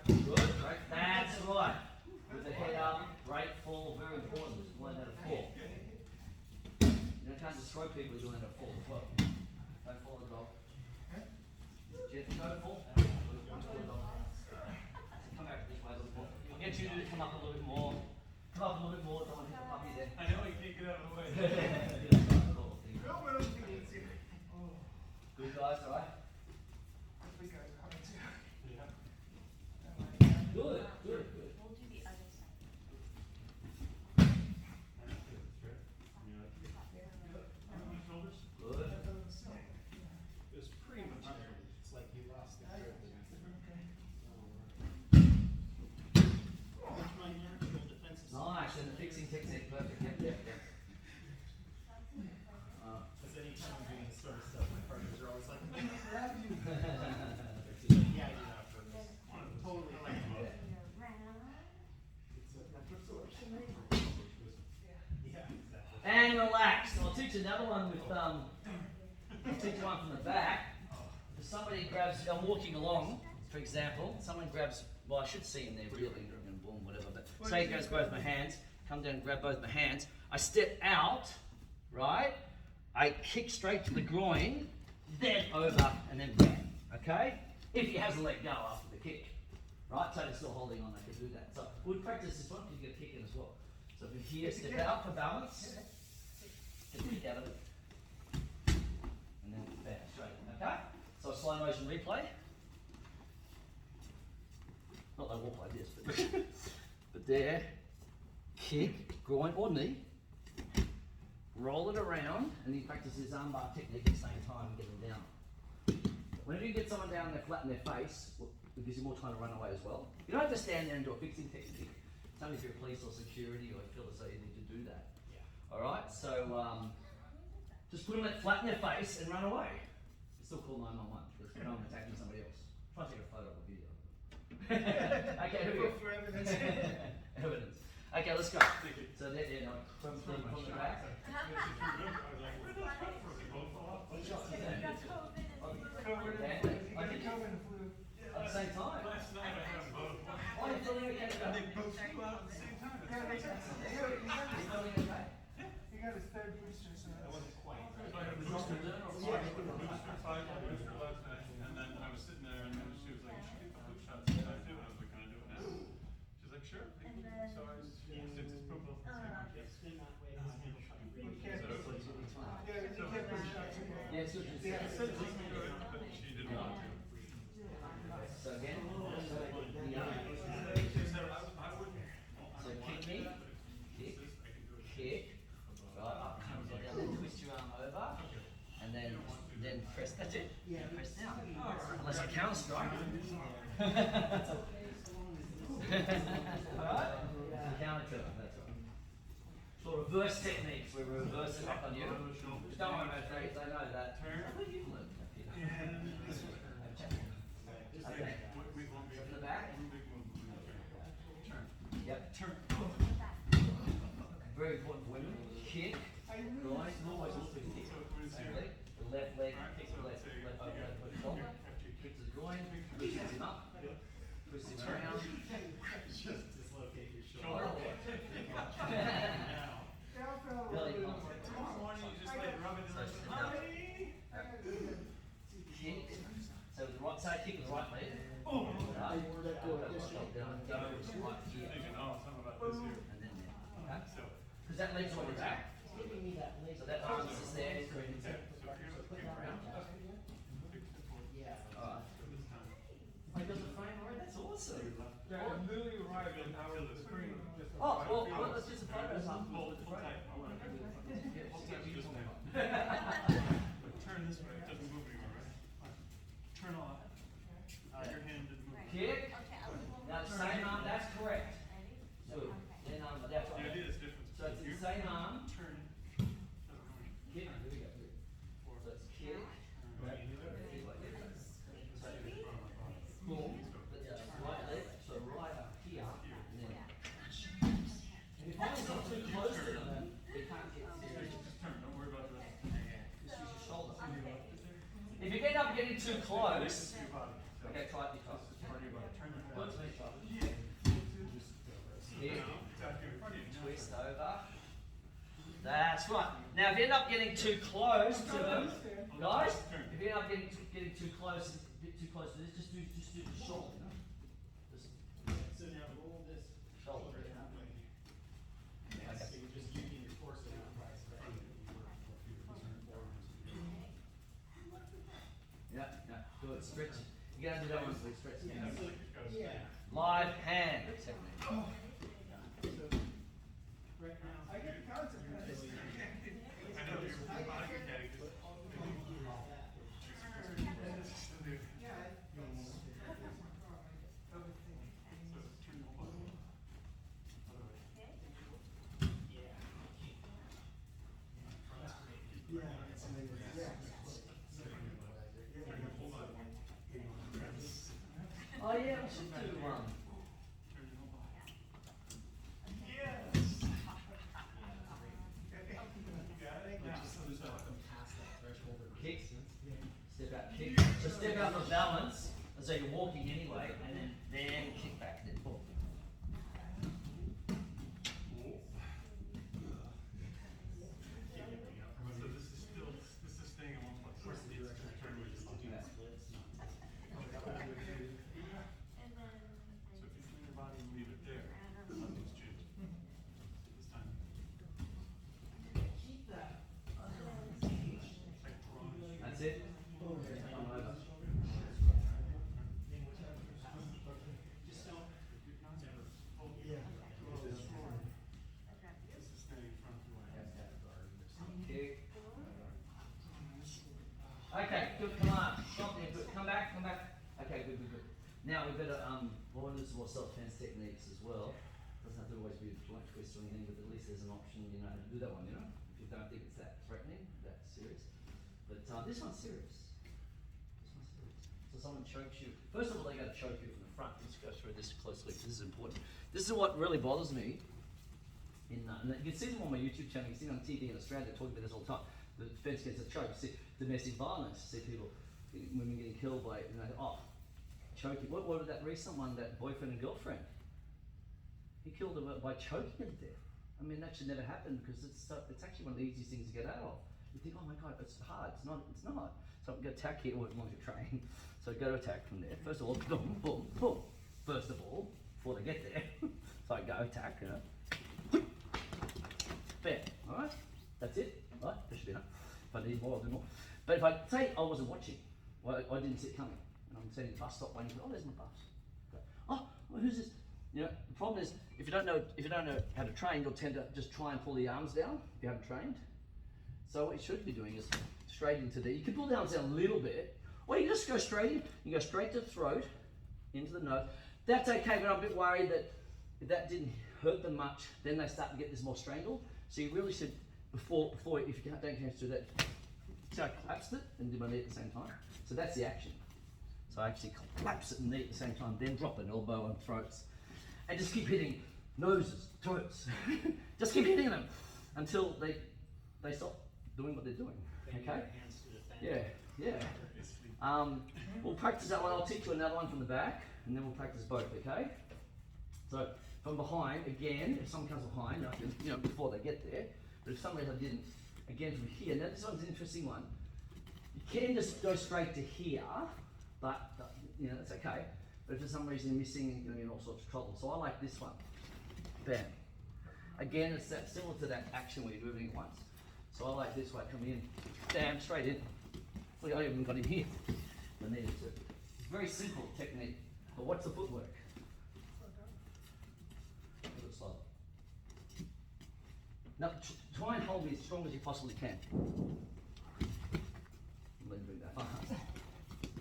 Good. Right. That's right. With the head up, break fall, very important. Learn how to fall. You can't just throw people who learn how to fall as well. Don't fall as well. Gentle, don't fall. Come back this way a little more. I'll get you to come up a little bit more. Come up a little bit more. Don't want to hit the puppy there. I know you can't get out of the way. Good guys, alright? Good, good, good. We'll do the other side. Good. It's pretty much there. It's like you lost the grip. My natural defense is. Nice, and the fixing technique, perfect. Yep, yep, yep. Because anytime I'm doing this sort of stuff, my partners are always like, "I'm gonna grab you." Yeah, I do that for this. Totally like it. Yeah. Yeah, exactly. And relax. I'll teach another one with I'll teach one from the back. If somebody grabs, I'm walking along, for example, someone grabs, well I should see him there really, and boom, whatever, but say he grabs both my hands, come down and grab both my hands, I step out, right? I kick straight to the groin, then over, and then bam. Okay? If he hasn't let go after the kick. Right? So he's still holding on, they can do that. So we'll practice this one because you get a kick in as well. So from here, step out for balance. Get the kick out of it. And then bam, straight. Okay? So a slow motion replay. Not like walk like this, but, but there. Kick, groin or knee. Roll it around, and he practices armbar technique at the same time, getting down. Whenever you get someone down, they flatten their face, it gives you more time to run away as well. You don't have to stand there and do a fixing technique. It's only if you're police or security or you feel as though you need to do that. Yeah. Alright, so just put them flatten their face and run away. It's still call 911 because you know I'm attacking somebody else. Try to take a photo or video. Okay, here we go. For evidence. Evidence. Okay, let's go. So there, no, from the back. At the same time. Last night I had both. Why are you feeling okay? And they both flew out at the same time. Yeah, they got, You feeling okay? he got his third booster, so I wasn't quite. So I had a Booster booster, done or booster, five booster last night, and then I was sitting there and then she was like, you should get the flu shot sometime too. And I was like, can I do it now? She's like, sure. So I was, since it's poop off the same place. you can't, So, yeah, you can't put shots in there. Yeah, it's good. Yeah, I said we can do it, but she didn't want to. So again, the arm. She said, I wouldn't. So kick me, kick, right up, comes down, then twist your arm over, and then press, that's it, press down. Unless you counter strike. Alright? Counter trip, that's right. So reverse techniques, we reverse it up on you. Just don't worry about it, I know that. What have you learned? Okay. From the back. Yep. Turn. Very important for women. Kick. Groin. Always look for the kick. Same leg. The left leg. Kick the left. Left shoulder. Kick to the groin. Pushes him up. Twists him around. Just dislocate your shoulder. Belly pump. Kick. So the right side kick with the right leg. Right. Go right here. And then there. Okay? Because that leg's already back. So that arm is just there. So put it around. Alright. Oh, he does the frame already? That's awesome. Yeah, I literally arrived and I was screen. Oh, well, let's get some photos afterwards with the frame. Yeah, what game are you talking about? Turn this way, it doesn't move anymore, right? Turn off. Your hand didn't move. Kick. Now the same arm, that's correct. Good. Then arm, that's The right. idea is different. So it's the same arm. Turn. Kick. Here we go. So it's kick. Boom. Right leg. So right up here. And then. And if one's not too close to them, they can't get serious. Just turn, don't worry about the rest. Just use your shoulder. If you end up getting too close, Your body. So, okay, try it because part of your body. Turn your good body. to me, try. Yeah. Here. Exactly in front of you. Twist over. That's right. Now, if you end up getting too close to them, guys, if you end up getting too close, a bit too close to this, just do the shoulder. You know? Just So now roll this shoulder. right that way. So you're just using your torso now, right? Yeah, good. Stretch. You gotta do that one, please. Stretch. Yeah. Live hand technique. So, right now. I get the concept. I know you're body mechanic. Oh yeah, we should do one. Kick. Step out, kick. So step out for balance, as though you're walking anyway, and then kick back, then boom. So this is staying in one place. Now we've got to, we'll do some more self-defense techniques as well. Doesn't have to always be a blunt twist or anything, but at least there's an option, you know, how to do that one, you know? If you don't think it's that threatening, that's serious. But this one's serious. This one's serious. So someone chokes you. First of all, they got to choke you from the front. Let's go through this closely. This is important. This is what really bothers me. And you can see them on my YouTube channel. You can see them on TV in Australia. They're talking about this all the time. The defense against a choke. You see domestic violence. You see people, women getting killed by, you know, choking. What did that recent one? That boyfriend and girlfriend. He killed her by choking her to death. I mean, that should never happen because it's actually one of the easiest things to get out of. You think, oh my God, it's hard. It's not. It's not. So I'm going to attack here. Well, as long as you're trained. So go to attack from there. First of all, boom, boom, boom. First of all, before they get there. So I go attack, you know. Bam. All right. That's it. Right. There should be enough. If I need more, I'll do more. But if I say I wasn't watching, well, I didn't see it coming, and I'm sitting at the bus stop waiting for, oh, there's my bus. Go, oh, well, who's this? You know, the problem is if you don't know how to train, you'll tend to just try and pull the arms down if you haven't trained. So what you should be doing is straight into there. You can pull the arms down a little bit, or you just go straight in. You go straight to the throat, into the nose. That's okay, but I'm a bit worried that if that didn't hurt them much, then they start to get this more strangled. So you really should, before if you don't have to do that, so I collapsed it and did my knee at the same time. So that's the action. So I actually collapse it and knee at the same time, then drop an elbow and throats. And just keep hitting noses, throats. Just keep hitting them until they stop doing what they're doing. Okay? Yeah. We'll practice that one. I'll teach you another one from the back, and then we'll practice both. Okay? So from behind, again, if someone comes behind, you know, before they get there. But if some reason I didn't, again from here. Now this one's an interesting one. You can just go straight to here, but you know that's okay. But if for some reason you're missing, you're going to be in all sorts of trouble. So I like this one. Bam. Again, it's that similar to that action where you're moving at once. So I like this way, coming in. Bam, straight in. Look, I even got in here. I needed to. It's a very simple technique. But what's the footwork? A bit slower. Now, try and hold me as strong as you possibly can. Let me bring that.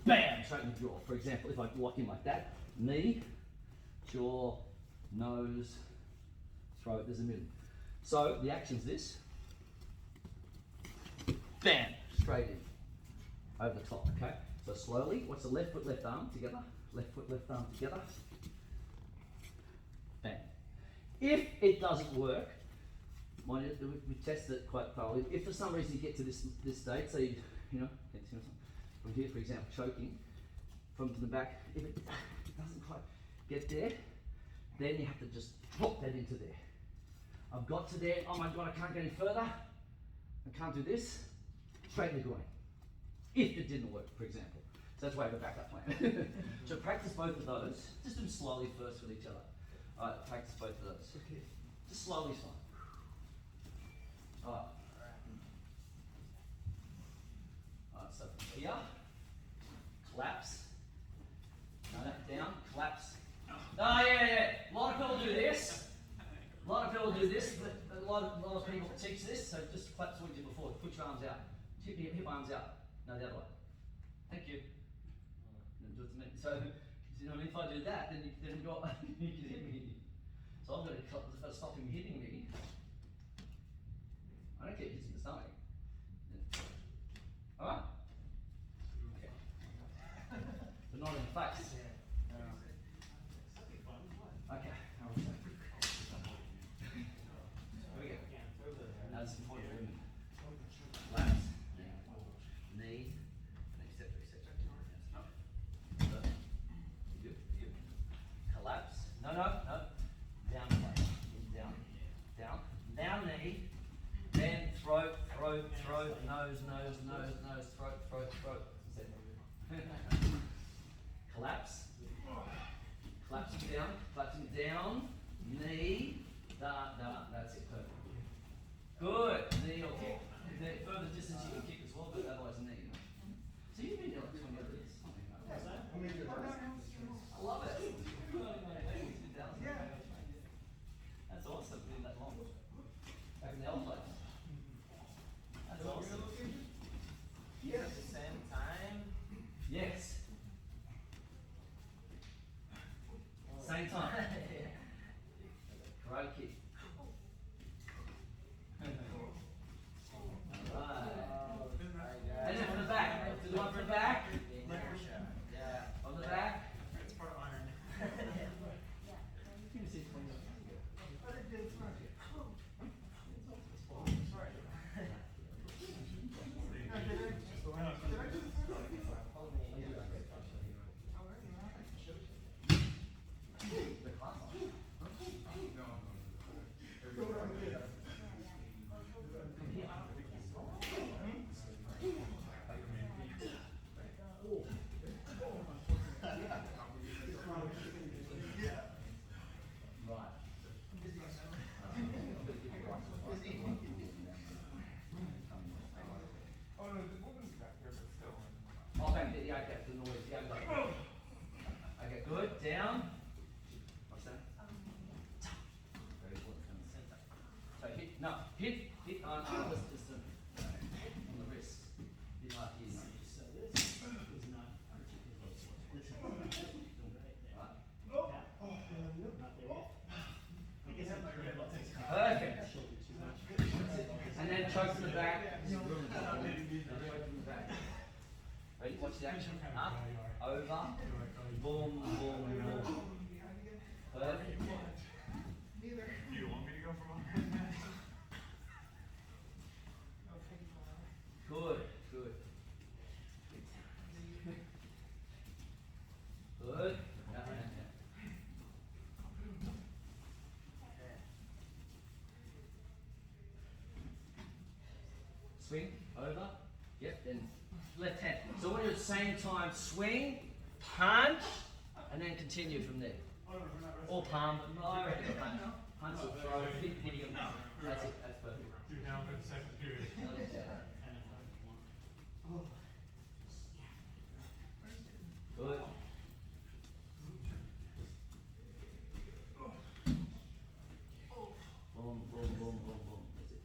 Bam! Straight in the jaw. For example, if I lock in like that, knee, jaw, nose, throat, there's a middle. So the action's this. Bam! Straight in. Over the top, okay? So slowly, what's the left foot, left arm together? Left foot, left arm together. Bam. If it doesn't work, mind you, we tested it quite thoroughly. If for some reason you get to this state, so you know, from here, for example, choking from the back, if it doesn't quite get there, then you have to just drop that into there. I've got to there, oh my God, I can't get any further. I can't do this. Straight in the groin. If it didn't work, for example. So that's why I have a backup plan. So practice both of those. Just do them slowly first with each other. Alright, practice both of those. Just slowly is fine. Alright. Alright, so from here, collapse. No, down, collapse. Oh yeah. A lot of people do this. A lot of people do this, but a lot of people teach this, so just collapse what you did before. Put your arms out. Hip arms out. No, the other way. Thank you. Do it to me. So, you know, if I do that, then you can hit me. So I'm going to stop him hitting me. I don't care if it's in the stomach. Alright? Okay. But not in the face. Okay. Here we go. Now this is important for women. Laps. Knee. Etc. So, you good. Collapse. No. Down the way. Down. Now knee. Then throat, nose, throat. Collapse. Collapsing down, knee, that's it, perfect. Good, knee or kick. Further distance you can kick as well, but otherwise knee. So you've been doing like 20 of these. I love it. That's awesome, being that long. Back in the old place. That's awesome. At the same time. Yes. Then choke from the back. Then choke from the back. Ready? Watch the action. Up, over, boom, boom, boom. Perfect. Do you want me to go for one? Good, good. Good. Swing, over. Yep, then left hand. So when you're at the same time, swing, punch, and then continue from there. Or palm, but no, I reckon punch. Punch or throw, hit medium. That's it, that's perfect. You're down for the second period. Good. Boom, boom, boom, boom, boom. That's it.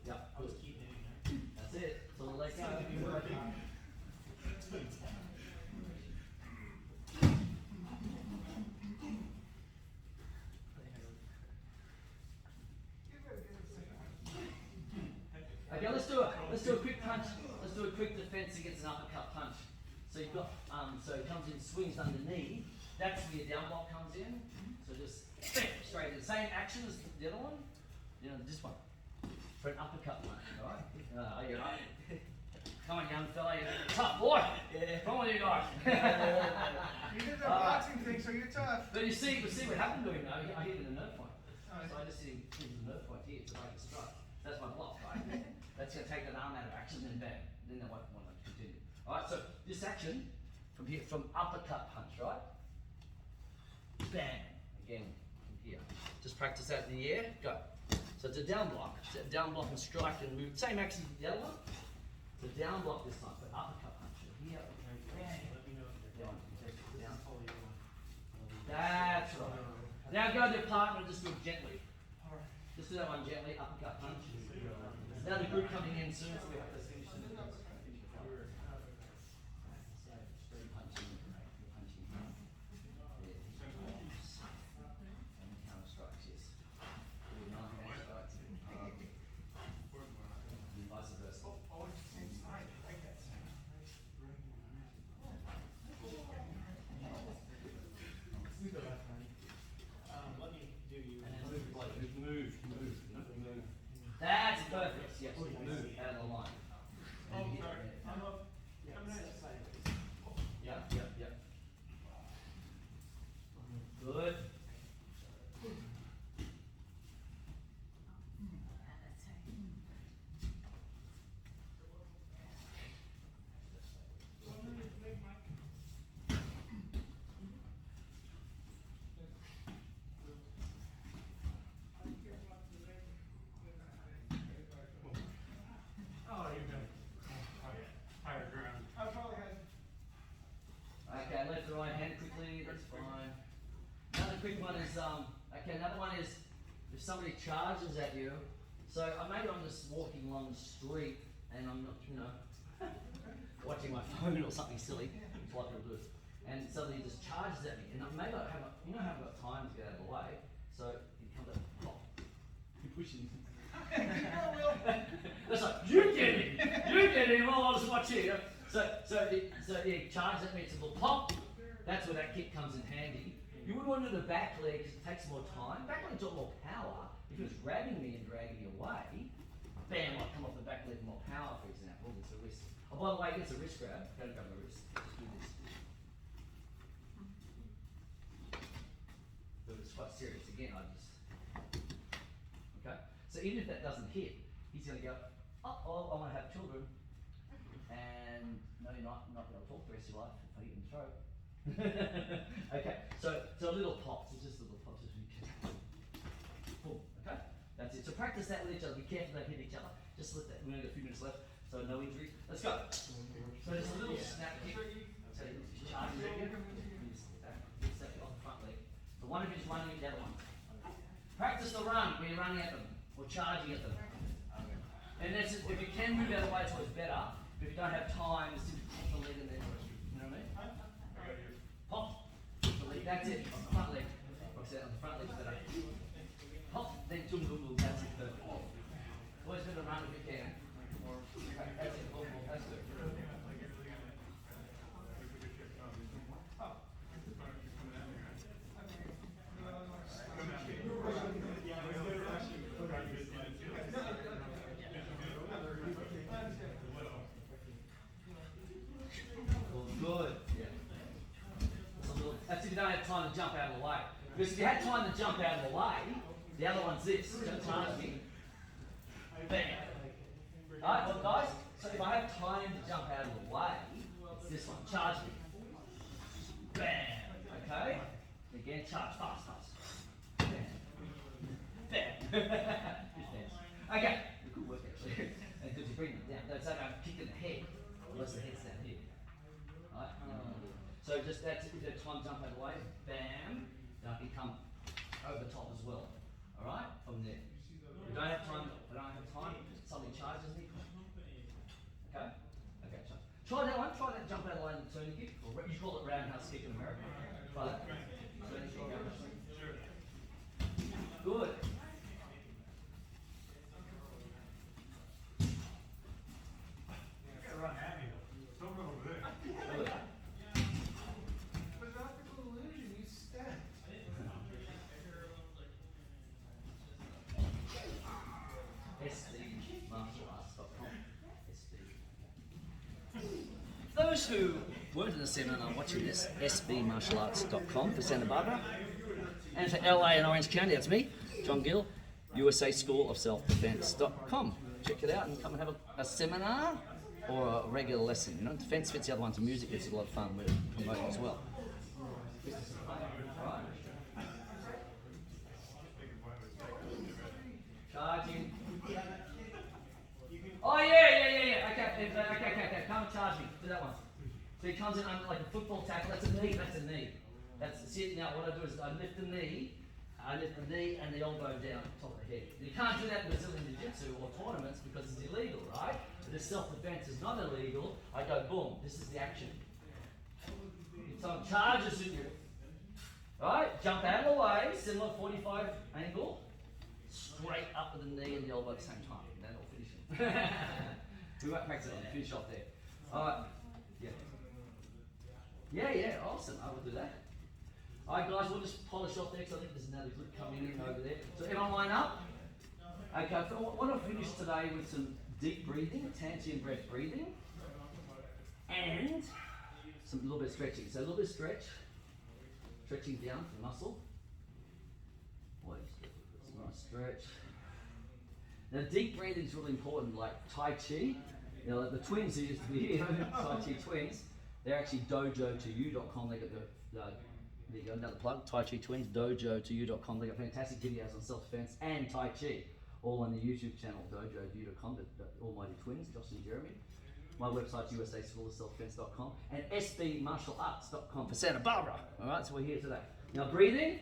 Yep, good. Just keep hitting there. That's it. So the legs go. Okay, let's do a quick punch. Let's do a quick defense against an uppercut punch. So you've got so it comes in, swings underneath. That's where your down block comes in. So just straight in. Same action as the other one. You know, this one. For an uppercut one, alright? Are you right? Come on, young fella, you're tough boy. Yeah. Come on, you guys. You did the boxing thing, so you're tough. But you see what happened to him though. I hit him in the nerve point. So I just hit him in the nerve point here to make a strike. That's my block, right? That's going to take that arm out of action, then bam. Then they won't want to continue. Alright, so this action from here, from uppercut punch, right? Bam. Again, from here. Just practice that in the air. Go. So it's a down block. It's a down block and strike and move. Same action as the other one. It's a down block this time, but uppercut punch. Here. Bam. Let me know if they're Down. This Down. is totally one. That's right. Now go to your partner and just do it gently. Just do that one gently, uppercut punch. Now the group coming in soon, so we have to finish the straight punching, punching. And counter strikes, yes. Non-hand strikes. And vice versa. Let me do you. And then move. That's perfect. Yes, move out of the line. And hit sorry. there. I'm up. Yeah, I'm nice. sideways. Yep. Good. Oh, you've been higher ground. I probably had. Okay, left or right hand quickly, that's fine. Another quick one is, another one is if somebody charges at you, so maybe I'm just walking along the street and I'm not, watching my phone or something silly, which a lot of people do, and somebody just charges at me, and maybe I haven't, I haven't got time to get out of the way, so it comes up, pop, you're pushing. That's like, you get him, I'll just watch you. So he charges at me, it's a little pop. That's where that kick comes in handy. You wouldn't want to do the back leg because it takes more time. Back leg's got more power. If it was grabbing me and dragging me away, bam, I'd come off the back leg with more power, for example. It's a wrist. Oh, by the way, it's a wrist grab. Don't grab the wrist. Just do this. But it's quite serious. Again, okay? So even if that doesn't hit, he's going to go, oh, I want to have children. And no, you're not going to talk the rest of your life if I hit you in the throat. Okay, so a little pops, it's just a little pops. Boom, okay? That's it. So practice that with each other. Be careful don't hit each other. Just let that, we've only got a few minutes left, so no injury. Let's go. So just a little snap kick. So you charge it again. Step it off the front leg. So one of you is running at the other one. Practice the run when you're running at them or charging at them. And that's it. If you can move out of the way, it's always better. But if you don't have time, just pop the leg and then, you know what I mean? Pop the leg, that's it, on the front leg. Like I said, on the front leg's better. Pop, then then boom, boom, boom, that's it, perfect. Always been around if you can. That's it, boom, boom, that's good. Good. Yeah. That's if you don't have time to jump out of the way. Because if you had time to jump out of the way, the other one's this. Don't charge me. Bam. Alright, well guys, so if I have time to jump out of the way, it's this one. Charge me. Bam. Okay? Again, charge. Fast, fast. Bam. Bam. Okay. Good work actually. And because you bring them down. Don't say I'm kicking the head. Unless the head's down here. Alright? So just that's if you have time to jump out of the way, bam. Now it can come over the top as well. Alright? From there. If I don't have time, something charges me. Okay? Okay, try that one, try that jump out of the line and turn kick. Or you call it roundhouse kick in America. Try that. Turn kick, roundhouse kick. Good. You gotta run Hapkido. Don't run over there. Good. But an optical illusion, you step. SBMartialarts.com. Those who weren't in the seminar watching this, SBMartialarts.com for Santa Barbara. And for LA and Orange County, that's me, John Gill, USA School of Self-Defense.com. Check it out and come and have a seminar or a regular lesson. You know, defense fits, the other one's music, it's a lot of fun. We're promoting as well. Charging. Oh yeah. Okay. Come and charge me. Do that one. So he comes in under like a football tackle. That's a knee. That's it. Now what I do is I lift the knee and the elbow down top of the head. You can't do that in Brazilian Jiu-Jitsu or tournaments because it's illegal, right? But if self-defense is not illegal, I go boom. This is the action. If someone charges at you, right? Jump out of the way, similar 45 angle, straight up with the knee and the elbow at the same time. Then it'll finish it. We won't practice it. Finish off there. Alright. Yeah, awesome. I will do that. Alright guys, we'll just polish off there because I think there's another group coming in over there. So everyone line up. Okay, so I want to finish today with some deep breathing, Tantrian breath breathing. And some little bit of stretching. So a little bit of stretching down the muscle. Nice stretch. Now deep breathing is really important, like Tai Chi. You know, like the twins who used to be here, Tai Chi twins, they're actually dojo2u.com. They got there you go, another plug, Tai Chi twins, dojo2u.com. They got fantastic videos on self-defense and Tai Chi, all on the YouTube channel, dojo2u.com, the almighty twins, Josh and Jeremy. My website's USA School of Self-Defense.com and SBMartialarts.com for Santa Barbara. All right, so we're here today. Now breathing,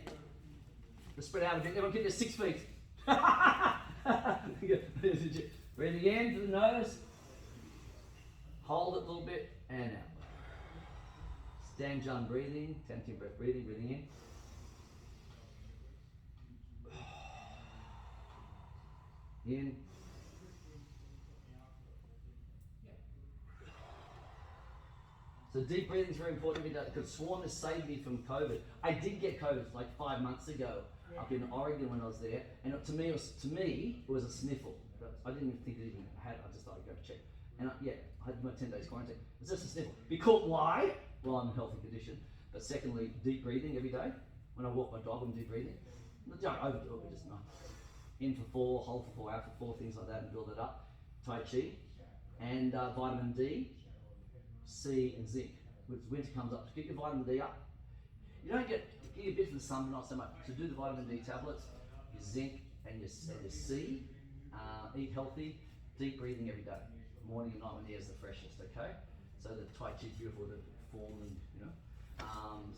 let's spread out a bit. Everyone get to 6 feet. Breathing in through the nose, hold it a little bit, and out. Stand John breathing, Tantrian breath breathing in. In. So deep breathing is very important because Swan has saved me from COVID. I did get COVID like 5 months ago up in Oregon when I was there, and to me it was a sniffle. I didn't even think it even had. I just thought I'd go check. And I had my 10 days quarantine. It's just a sniffle. Because why? Well, I'm in healthy condition. But secondly, deep breathing every day. When I walk my dog, I'm deep breathing. Don't overdo it, but just in for 4, hold for 4, out for 4, things like that, and build it up. Tai Chi and vitamin D, C, and zinc. When winter comes up, get your vitamin D up. You don't get a bit from the sun, but not so much. So do the vitamin D tablets, your zinc, and your C. Eat healthy, deep breathing every day, morning and night when the air's the freshest. Okay, so the Tai Chi is beautiful to form, and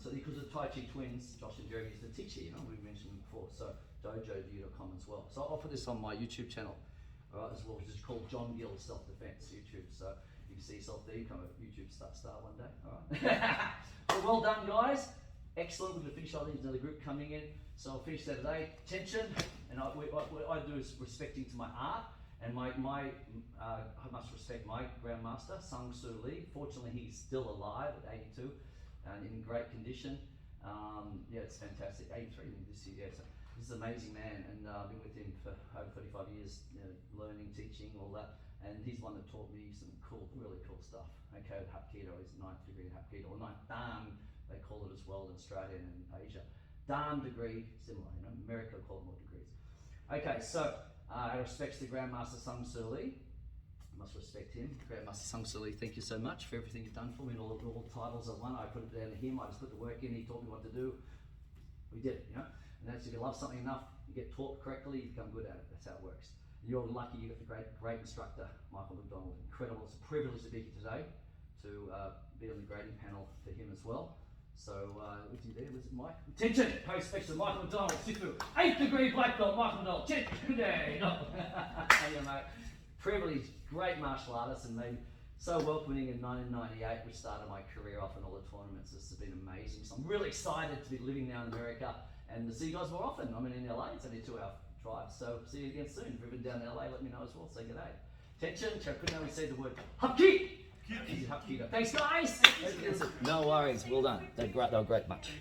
so because of the Tai Chi twins, Josh and Jeremy used to teach here. We mentioned them before. So dojo2u.com as well. So I'll offer this on my YouTube channel, as well, which is called John Gill Self Defense YouTube. So you can see yourself there. You become a YouTube star one day. All right. Well done, guys. excellent. We're going to finish. I think there's another group coming in, so I'll finish that today. Tension, and what I do is respecting to my art, and I must respect my grandmaster, Sang Soo Lee. Fortunately, he's still alive at 82 and in great condition. Yeah, it's fantastic. 83 this year. Yeah, so this is an amazing man, and I've been with him for over 35 years, you know, learning, teaching, all that. And he's one that taught me some cool, really cool stuff. Okay, with Hapkido, he's 9th degree in Hapkido, or 9th Dan, they call it as well in Australia and in Asia. Dan degree, similar, you know, America call it more degrees. Okay, so I respect the Grandmaster Sang Soo Lee. I must respect him. Grandmaster Sang Soo Lee, thank you so much for everything you've done for me and all the titles I won. I put it down to him, I just put the work in, he taught me what to do. We did it, you know. And that's if you love something enough, you get taught correctly, you become good at it. That's how it works. You're lucky you got the great instructor, Michael McDonald. Incredible. It's a privilege to be here today, to be on the grading panel for him as well. So, with you there, was it Mike? Attention! Pay respects to Michael McDonald, Sifu, 8th degree black belt, Michael McDonald. Good day. Hey, mate. Privilege, great martial artist, and they so welcoming in 1998, which started my career off in all the tournaments. This has been amazing. So I'm really excited to be living now in America and to see you guys more often. I'm in LA, it's only a 2-hour drive, so see you again soon. If you've been down to LA, let me know as well. Say good day. Attention, I couldn't only say the word Hapkido. Hapkido. Thanks, guys. No worries. Well done. They were great. Much.